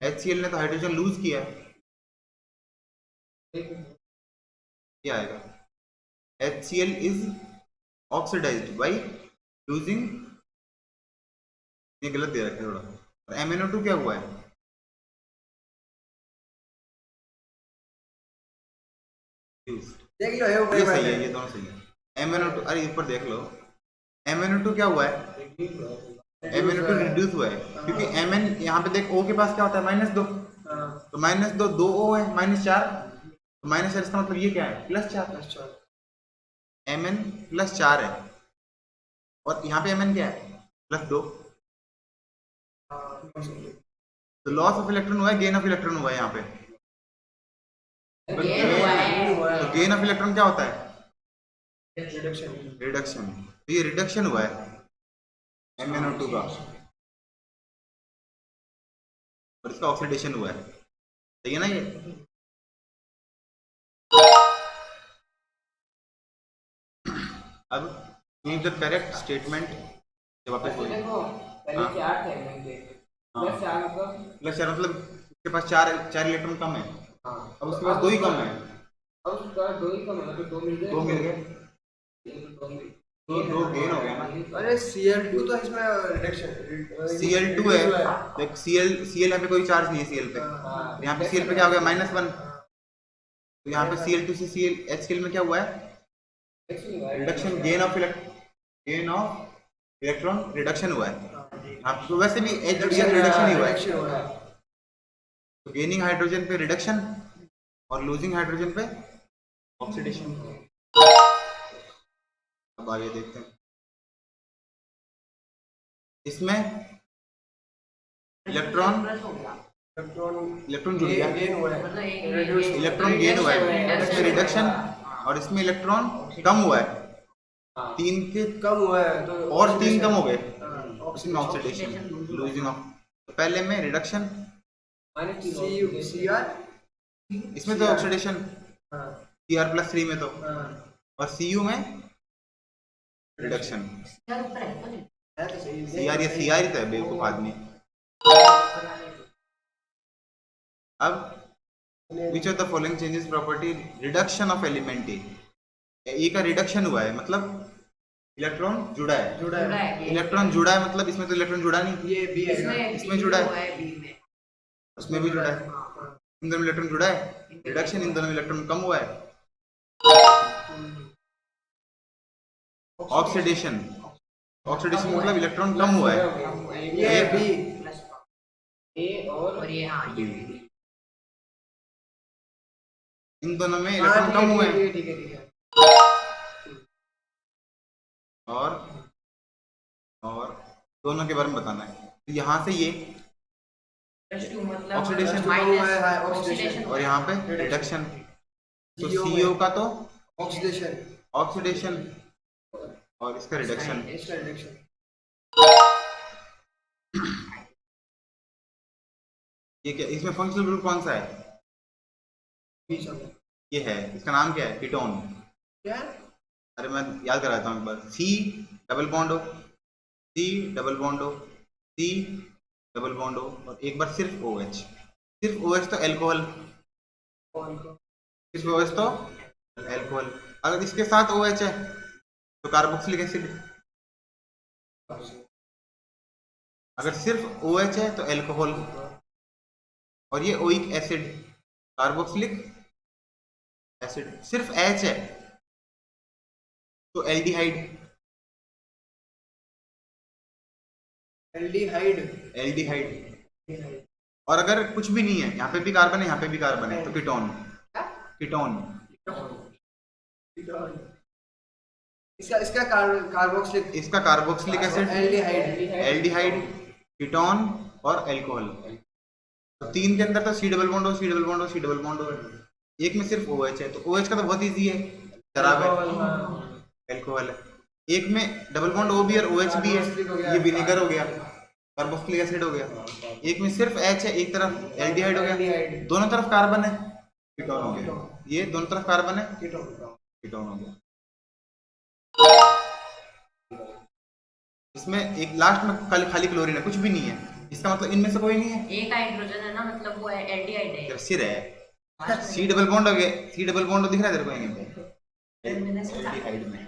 HCl ने तो हाइड्रोजन लूज किया है, क्या आएगा? HCl is oxidised by losing, ये गलत दे रखा है थोड़ा। और MnO2 क्या हुआ है? देख लो है ऊपर ये सही है, ये दोनों सही है। MnO2, अरे ऊपर देख लो, MnO2 क्या हुआ है? MnO2 रिड्यूस हुआ है, क्योंकि Mn यहाँ पे देख O के पास क्या होता है? -2, तो -2 2 O है, -4, तो -4 इसका मतलब ये क्या है? +4। Mn +4 है, और यहाँ पे Mn क्या है? +2। तो लॉस ऑफ इलेक्ट्रॉन हुआ है, गेन ऑफ इलेक्ट्रॉन हुआ है यहाँ पे। गेन हुआ है। तो गेन ऑफ इलेक्ट्रॉन क्या होता है? रिडक्शन। रिडक्शन। तो ये रिडक्शन हुआ है MnO2 का, और इसका ऑक्सीडेशन हुआ है, सही है ना ये? अब गिव द करेक्ट स्टेटमेंट, जब वापस बोलिए। देखो पहले हाँ। 4 थे इनके, हाँ। प्लस 4 मतलब +4 मतलब उसके पास चार इलेक्ट्रॉन कम है, हाँ, अब उसके पास 2 ही कम है, अब उसका 2 ही कम है, तो 2 मिल गए, 2 मिल गए, तो 2 गेन हो गया ना। अरे Cl2 तो इसमें रिडक्शन Cl2 है, देख Cl यहाँ पे कोई चार्ज नहीं है Cl पे, हाँ, यहाँ पे Cl पे क्या हो गया? -1, तो यहाँ पे Cl2 से HCl में क्या हुआ है? Reduction, gain of electron reduction हुआ है। आप तो वैसे भी H जुड़ गया रिडक्शन ही हुआ है, तो गेनिंग हाइड्रोजन पे रिडक्शन और लूजिंग हाइड्रोजन पे ऑक्सीडेशन। अब आगे देखते हैं, इसमें इलेक्ट्रॉन जुड़ गया, गेन हुआ है। मतलब एक इलेक्ट्रॉन गेन हुआ है, इसमें रिडक्शन, और इसमें इलेक्ट्रॉन कम हुआ है, 3 के कम हुआ है तो और 3 कम हो गए, हाँ, उसमें ऑक्सीडेशन, लूजिंग ऑफ। पहले में रिडक्शन, Cr इसमें तो ऑक्सीडेशन हाँ Cr+3 में तो, हाँ और Cu में रिडक्शन। यार ऊपर है तो नहीं है तो सही Cr ये Cr ही तो है बेवकूफ आदमी। अब which of the following changes property reduction of element A का रिडक्शन हुआ है, मतलब इलेक्ट्रॉन जुड़ा है। जुड़ा जुड़ा है है इलेक्ट्रॉन जुड़ा है मतलब इसमें तो इलेक्ट्रॉन जुड़ा नहीं, ये बी है ना इसमें जुड़ा है। हुआ है बी में उसमें भी जुड़ा है, हाँ इन दोनों में इलेक्ट्रॉन जुड़ा है, रिडक्शन इन दोनों में इलेक्ट्रॉन कम हुआ है। ऑक्सीडेशन, ऑक्सीडेशन मतलब इलेक्ट्रॉन कम हुआ है। ये बी प्लस ए और ये हाँ ये भी इन दोनों में हाँ इलेक्ट्रॉन ठीक कम है हुए हैं। ठीक है ठीक है और दोनों के बारे में बताना है। तो यहाँ से ये प्लस 2 मतलब ऑक्सीडेशन माइनस है, ऑक्सीडेशन और यहाँ पे रिडक्शन। तो CO में। CO का तो ऑक्सीडेशन ऑक्सीडेशन और इसका रिडक्शन। इसका रिडक्शन ये क्या, इसमें फंक्शनल ग्रुप कौन सा है? बीच में ये है, इसका नाम क्या है? कीटोन। क्या अरे मैं याद कराता हूँ एक बार। C डबल बॉन्ड हो, C डबल बॉन्ड हो, C डबल बॉन्ड हो, और एक बार सिर्फ OH। सिर्फ OH तो एल्कोहल, सिर्फ OH तो एल्कोहल। अगर इसके साथ OH है तो कार्बोक्सिलिक एसिड। अगर सिर्फ OH है तो एल्कोहल, और ये ओइक एसिड, कार्बोक्सिलिक एसिड। सिर्फ H है तो एल्डिहाइड, एल्डिहाइड एल्डिहाइड। और अगर कुछ भी नहीं है, यहाँ पे भी कार्बन है, यहाँ पे भी कार्बन है, तो कीटोन, कीटोन। इसका इसका कार्बोक्सिलिक इसका carboxylic acid, aldehyde aldehyde, ketone और एल्कोहल। तो तीन के अंदर तो C डबल बॉन्ड हो, C डबल बॉन्ड हो, C डबल बॉन्ड हो। एक में सिर्फ OH है, तो OH का तो बहुत इजी है, शराब है, एल्कोहल है। एक में डबल बॉन्ड O भी और OH भी है, ये विनेगर हो गया, कार्बोक्सिलिक एसिड हो गया। एक में सिर्फ H है, एक तरफ एल्डिहाइड हो गया, दोनों तरफ कार्बन है, कीटोन हो गया। ये दोनों तरफ कार्बन है, कीटोन हो गया। इसमें एक लास्ट में खाली क्लोरीन है, कुछ भी नहीं है। इसका मतलब इनमें से कोई नहीं है, एक हाइड्रोजन है ना, मतलब वो है एल्डिहाइड है। तेरा सिर है। C डबल बॉन्ड हो गया, C डबल बॉन्ड दिख रहा है तेरे को यहीं पे एल्डिहाइड में।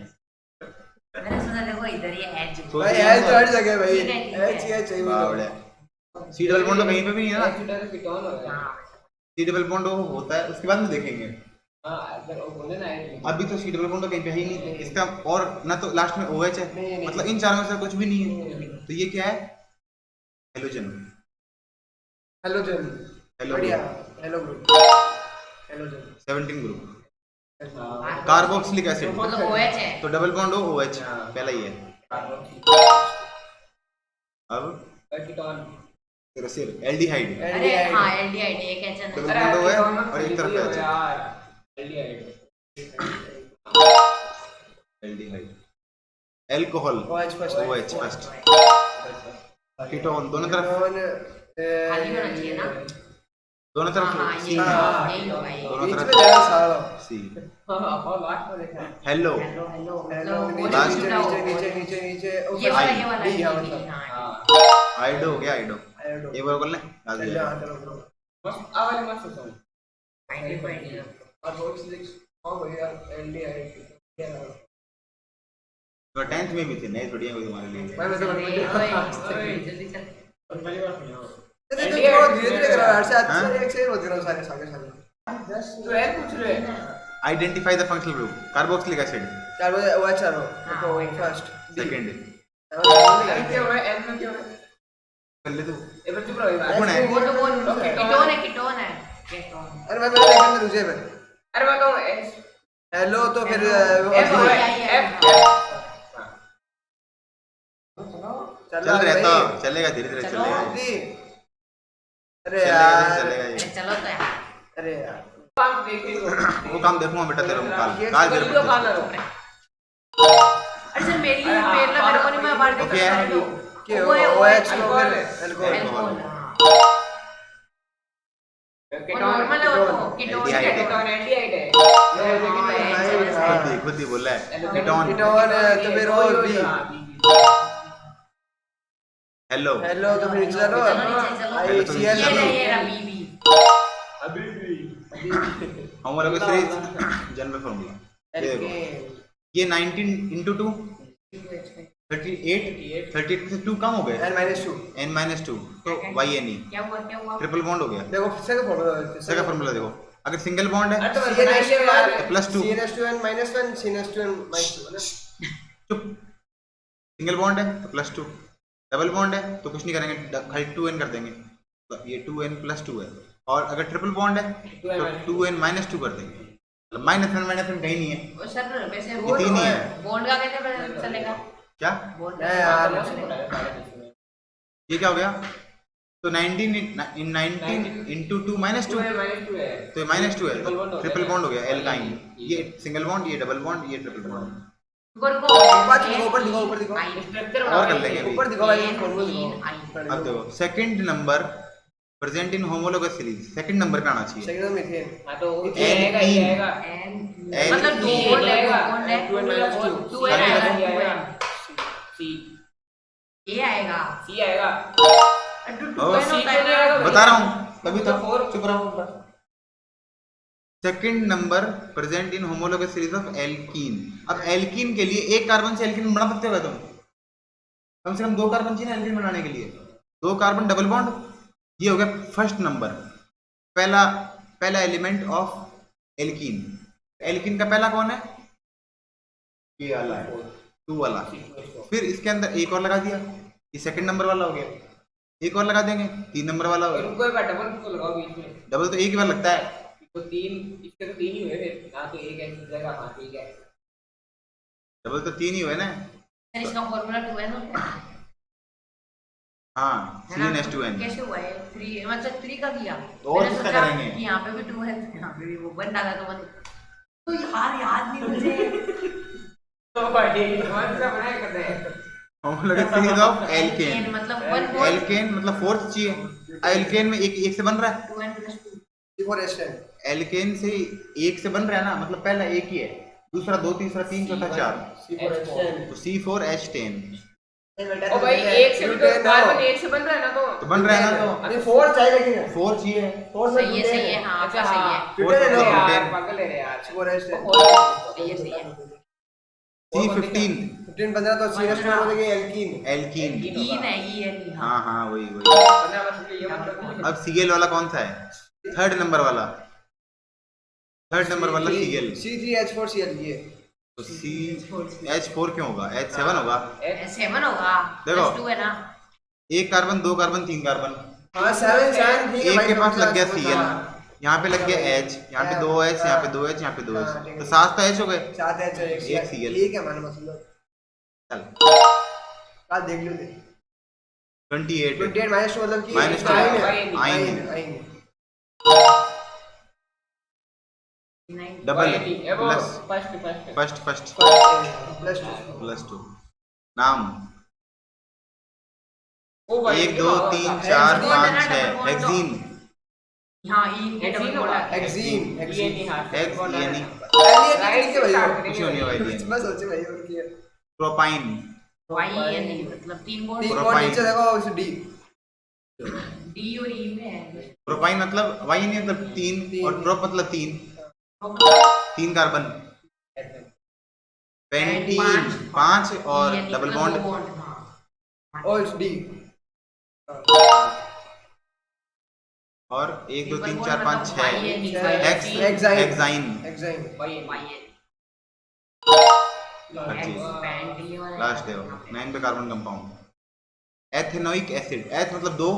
मैंने सुना देखो इधर ये एच भाई एच हर जगह है भाई ठीक है, ठीक है। एच ही चाहिए बावड़ा। C डबल बॉन्ड तो कहीं पे भी नहीं है ना। एक्सीडेंट कीटोन हो गया। हाँ C डबल बॉन्ड होता है, उसके बाद में देखेंगे। हां अगर वो बोले ना है अभी तो C डबल बॉन्ड कहीं पे है ही नहीं इसका, और ना तो लास्ट में OH है, नहीं। मतलब इन चारों में से कुछ भी नहीं है। तो ये क्या है? हेलोजन, हेलोजन हेलो बढ़िया group, hello group halogen 17 group. Carboxylic acid मतलब OH है तो डबल बॉन्ड हो OH, पहला ही है। अब कीटोन तेरा सिर एल्डिहाइड, अरे हाँ एल्डिहाइड एक एच है डबल ना बॉन्ड हो है और एक तरफ H है, यार aldehyde aldehyde. Alcohol OH first, ketone दोनों तरफ, खाली होना चाहिए ना। दोनों तरफ हाँ C, ये यही होगा ये। दोनों बीच में तरफ जगह सारा C। हां और लास्ट में देखा हेलो, हेलो हेलो हेलो मतलब वो नीचे जो नीचे जुड़ा नीचे हुआ- नीचे नीचे ये वाला I, ये वाला D, हाँ, ये मतलब। हाँ हां आइडो हो गया, आइडो। आइडो एक बार बोल ले, याद चल दिया। जा चलो मस्त आवाज मस्त सुन आइडेंटिफाइड कार्बोक्सिलिक हां भैया एल्डिहाइड तो 10th में भी थे, नहीं थोड़ी हुई तुम्हारे लिए। मैं तो जल्दी चल और पहली बार सुना तो थोड़ा धीरे करो यार से हाँ? अच्छा एक से होते रहो सारे सारे तो है पूछ रहे identify the functional group. Carboxylic acid कार्बो OH आरो हाँ, देखो OH। फर्स्ट सेकंड, क्या हुआ एन में क्या हुआ कर ले तू। ए पर चुप रहो यार कौन है? वो तो वो Okay, कीटोन है कीटोन अरे मैं पहले देखने तुझे पे अरे मैं कहूं एस हेलो तो फिर एफ वो एफ चल रहता, चलेगा धीरे धीरे चलो। चलेगा, अरे चलेगा यार चलेगा ये। अरे चलो तो यार अरे यार काम देखेंगे वो काम देखूंगा बेटा तेरा काल ये काल वीडियो तेरे खाना को। रो अरे सर मेरी मेरे को नहीं मैं मार ओके देता है। के वो है OH तो अल्कोहल फिर है। Alcohol alcohol alcohol. वो नॉर्मल है वो तो कीटोन एल्डिहाइड है। कीटोन एल्डिहाइड है खुद ही बोला है कीटोन। कीटोन तो फिर वो बी। हेलो हेलो तो फिर चलो चलो नीचे चलो। आई सी एल ये रहा बीबी। होमोलॉगस सीरीज जनरल फार्मूला ये देखो, ये 19 into 2 38 38 से 2 कम हो गए, n-2 n-2 तो y n e क्या हुआ ट्रिपल बॉन्ड हो गया। देखो सेकंड फॉर्मूला सेकंड फार्मूला देखो, अगर सिंगल बॉन्ड है तो CnH2 प्लस 2, CnH2n -1 CnH2n -2 है ना। चुप, सिंगल बॉन्ड है तो प्लस 2, डबल बॉन्ड है तो कुछ नहीं करेंगे, खाली 2n कर देंगे, तो ये 2n प्लस 2 है। और अगर ट्रिपल बॉन्ड है तो 2n -2 कर देंगे, मतलब -1 कहीं नहीं है, वो सर वैसे ये 3 ही है। बॉन्ड का कैसे पता चलेगा? क्या बॉन्ड नहीं यार, ये क्या हो गया, तो 19 into 2 -2 तो ये -2 है, तो ट्रिपल बॉन्ड हो गया एल्काइन। ये सिंगल बॉन्ड, ये डबल बॉन्ड, ये ट्रिपल बॉन्ड। ऊपर दिखाओ और कर लेंगे अभी। ऊपर दिखाओ भाई फॉर्मूला दिखाओ। अब देखो second number present in homologous series, second number का आना चाहिए। सेकंड में मीथेन हां तो N ये आएगा ये तीन। आएगा मतलब दो बॉन्ड है, बॉन्ड है 2n -2 2 है सी ये आएगा सी आएगा 2 और है होता है ना। बता रहा हूँ तभी तो फोर। चुप रहो। Second number present in homologous series of alkene. अब एल्कीन के लिए एक कार्बन से एल्कीन बना सकते हो क्या तुम? कम से कम 2 कार्बन चाहिए ना एल्कीन बनाने के लिए, 2 कार्बन डबल बॉन्ड। ये हो गया फर्स्ट नंबर, पहला एलिमेंट ऑफ एल्कीन। एल्कीन का पहला कौन है? ये वाला है, 2 वाला। फिर इसके अंदर एक और लगा दिया, ये सेकंड नंबर वाला हो गया। एक और लगा देंगे, 3 नंबर वाला हो गया। रुको एक बार डबल को लगाओ बीच में, डबल तो एक ही बार लगता है, तो 3 इसके तो 3 ही हुए फिर ना, तो एक ऐसी जगह। हां ठीक है डबल तो 3 ही हुए ना। सर इसका फार्मूला 2 है ना, हाँ है ना? CnH2n। कैसे हुआ है 3 मतलब 3 का किया तो और मैंने किसका सोचा करेंगे? कि यहाँ पे भी 2 है, यहाँ पे भी वो बन डाला तो बन तो यार याद नहीं मुझे। तो भाई कौन सा बनाया करते हैं होमोलोगस सीरीज ऑफ एल्केन। मतलब 1 4 एल्केन मतलब फोर्थ चाहिए, एल्केन में एक से बन रहा है, 2n + 2 C4H10 एल्केन से एक से बन रहा है ना, मतलब पहला एक ही है, दूसरा 2, तीसरा 3, चौथा 4, C4H10 तो C4H10 ओ भाई एक से भी तो कार्बन एक से बन रहा है ना, तो बन रहा है ना, तो नहीं 4 चाहिए लेकिन 4 चाहिए, 4 सही है हाँ अच्छा आपका सही है फोर फिर तो लो यार ब्यूटेन। पागल है रे यार C4H10 सही है C15 15 15 तो CH2 हो जाएगी एल्कीन एल्कीन। ई नहीं है नहीं हाँ हाँ वही वही। बना मतलब ये मतलब अब Cl वाला कौन सा है? थर्ड नंबर वाला Cl। C3H4Cl ये तो CH4 क्यों होगा? H7 होगा। 7 होगा देखो। +2 है ना। एक कार्बन, 2 कार्बन, 3 कार्बन, हां 7 ठीक है एक भाई के पास लग गया समझा। Cl, यहाँ पे लग गया H, यहाँ पे 2 H, यहाँ पे 2 H, यहाँ पे 2 H, तो 7 तो H हो गए। 7 H एक Cl। ठीक है मान मतलब चल का देख लो दे 28 28 -2 मतलब कि -2 आइन डबल वो प्लस फर्स्ट फर्स्ट प्लस +2 नाम ओ भाई 1 2 3 4 5 6 हेक्सीन। हाँ ई के डबल हेक्सीन बॉन्ड होगा। है। हेक्सीन ये नहीं हां हेक्स ये नहीं, राइट से भाई कुछ नहीं होगा ये। बस सोचे भाई और क्या प्रोपाइन वाई है नहीं मतलब 3 बॉन्ड 3 प्रोपाइन। नीचे देखो उस डी डी और ई में है प्रोपाइन मतलब वाई नहीं मतलब 3 और प्रोप मतलब 3 कार्बन, पेंटीन 5 और डबल बॉन्ड और उस डी और 1 2 3 4 5 6 हेक्स हेक्साइन एक्साइन भाई लास्ट है 9 पे कार्बन कंपाउंड। एथेनोइक एसिड, एथ मतलब 2,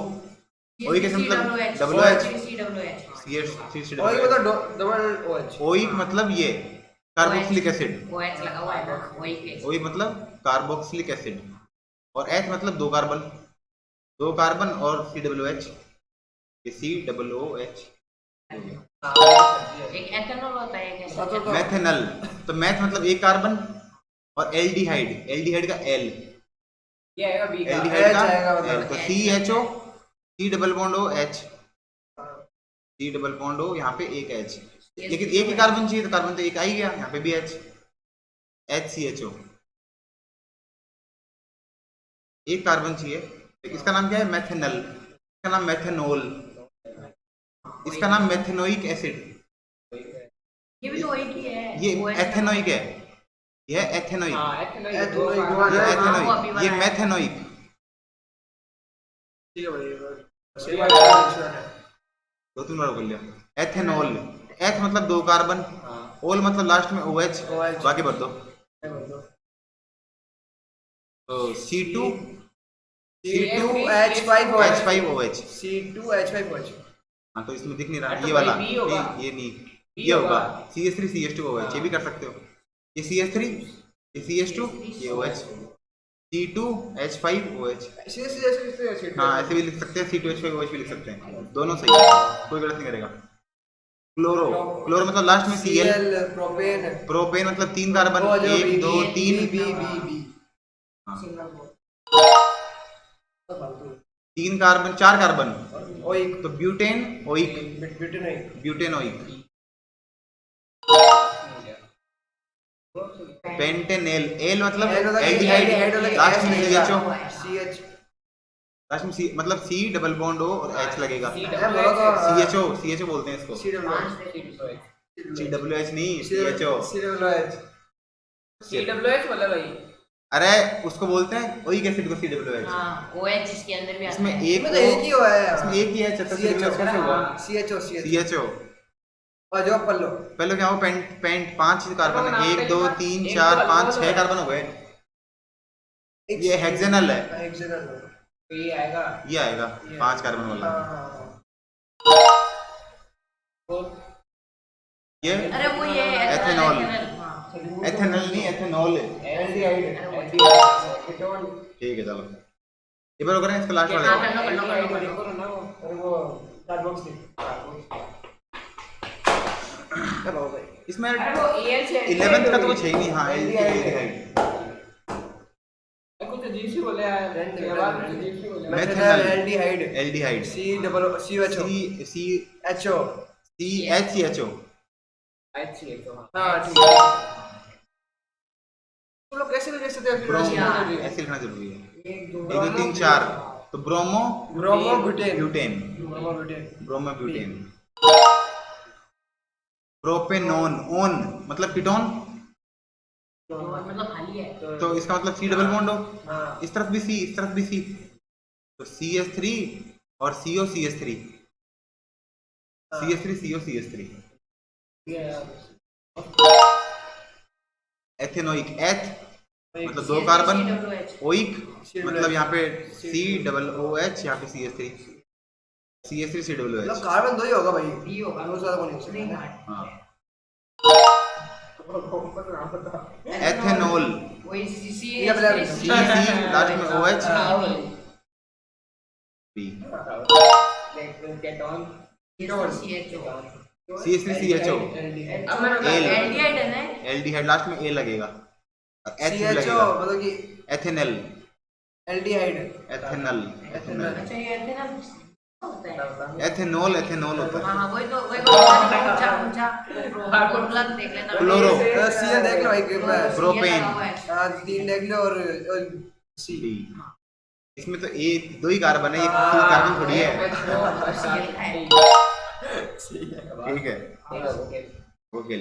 ओइक एसिड मतलब डबल एच, CH3 और ये मतलब डबल ओएच ओइक मतलब ये कार्बोक्सिलिक एसिड, OH लगा हुआ है ना वही के ओइक मतलब कार्बोक्सिलिक एसिड, और एथ मतलब 2 कार्बन, 2 कार्बन और COOH, ये COOH। एक एथेनॉल होता है एक तो मेथेनल, तो मैथ मतलब 1 कार्बन, और एल्डिहाइड, एल्डिहाइड का L, ये आएगा बी का एल्डिहाइड का H आएगा मतलब। L, तो CHO C double bond OH, C double bond O, यहाँ पे एक H, लेकिन एक ही कार्बन चाहिए तो कार्बन तो एक आ ही गया, यहाँ पे भी H, HCHO, एक कार्बन चाहिए। तो इसका नाम क्या है? मेथेनल, इसका नाम मेथेनोल, इसका नाम मेथेनोइक एसिड। ये भी तो एक ही है। ये OH एथेनोइक है, यह एथेनोइक, हाँ एथेनॉल ये एथेनोइक। हाँ, वो अभी एथेनोइक, ये बनाया। मेथेनोइक। ठीक है भाई, दो तीन बार बोल लिया। एथेनॉल, एथ मतलब दो कार्बन, ओल मतलब लास्ट में OH, OH। बाकी भर दो। तो C2 C2H5OH, H5OH। C2H5OH। हाँ तो इसमें दिख नहीं रहा, तो ये वाला भाई B होगा। नहीं, ये नहीं, B ये होगा होगा। CH3CH2OH, ये भी कर सकते हो। ये CH3, ये CH2, ये OH, C2H5OH। हाँ ऐसे भी लिख सकते हैं, C2H5OH भी लिख सकते हैं, दोनों सही है, कोई गलत नहीं करेगा। क्लोरो, क्लोरो मतलब लास्ट में Cl, Cl, प्रोपेन, प्रोपेन मतलब तीन कार्बन, O जो एक B, दो तीन, B। तीन कार्बन चार कार्बन, ओइक, तो butane oic, butanoic, butanoic. Pentanal, L मतलब एल्डिहाइड, लास्ट में CHO, CH, लास्ट में C मतलब C डबल बॉन्ड O और H लगेगा, CHO, CHO बोलते हैं इसको, CWH, CWH नहीं CHO। CWH, CWH मतलब भाई अरे उसको बोलते हैं ओइक एसिड को CWH। हाँ, OH इसके अंदर भी आता इसमें है। एक इसमें तो एक ही हुआ है इसमें एक ही है, CHO कैसे हुआ? CHO, CHO और जवाब पढ़ लो। पहले क्या हो, पेंट पांच कार्बन है, एक दो तीन एक, चार दो, पाँच दो, छह दो। कार्बन हो गए, ये हेक्सेनल है, हेक्सेनल। तो ये आएगा ये आएगा पांच कार्बन वाला। तो ये अरे वो ये एथेनॉल, हाँ। एथेनॉल नहीं एथेनॉल है। एल्डिहाइड, ठीक है चलो, ये बार करें इसका लास्ट हाँ, वाला। कर लो। और वो कार्बोक्सिल। क्या भाव भाई? इसमें अरे वो AL से 11th का तो कुछ है ही नहीं। हाँ एल्डिहाइड, कुछ अजीब सी बोले यार, ये बात कुछ अजीब सी बोले। Methanal aldehyde, aldehyde, CHO, HO। CHO। अच्छी है तो हाँ हाँ ठीक है। तुम लोग कैसे लिख सकते हो? ब्रोमो, हाँ। ऐसे लिखना जरूरी है। एक एक दो तीन चार, तो bromo bromobutane, butane, bromobutane, bromo butane. Propanone, own मतलब कीटोन, मतलब खाली है। तो इसका मतलब C डबल बॉन्ड हो, हाँ। इस तरफ भी C, इस तरफ भी C, तो CH3 और CO CH3, CH3 CO CH3। Ethanoic, एथ मतलब दो कार्बन, ओइक मतलब यहाँ पे C डबल OH, यहाँ पे CH3, CH3 C डबल मतलब OH। कार्बन दो ही होगा भाई, B होगा। दो ज्यादा नहीं हो नहीं, सकता। हाँ। हाँ एथेनॉल, वही CC ये वाला C लास्ट में OH, B, ketone CHO। CH3 CHO, अब मैंने L, एल्डिहाइड है ना? एल्डिहाइड लास्ट में A लगेगा और H भी CHO लगेगा, मतलब कि एथेनल, एल्डिहाइड, एथेनल, एथेनल, अच्छा ये एथेनॉल होता है। एथेनॉल, एथेनॉल होता है। हाँ वही तो ऊंचा फॉर्मूला देख लेना। क्लोरो, CL देख लो भाई ग्रुप में। प्रोपेन, हाँ तीन देख लो और C। D। इसमें तो A दो ही कार्बन है, एक कार्बन थोड़ी है। ठीक है, ओके।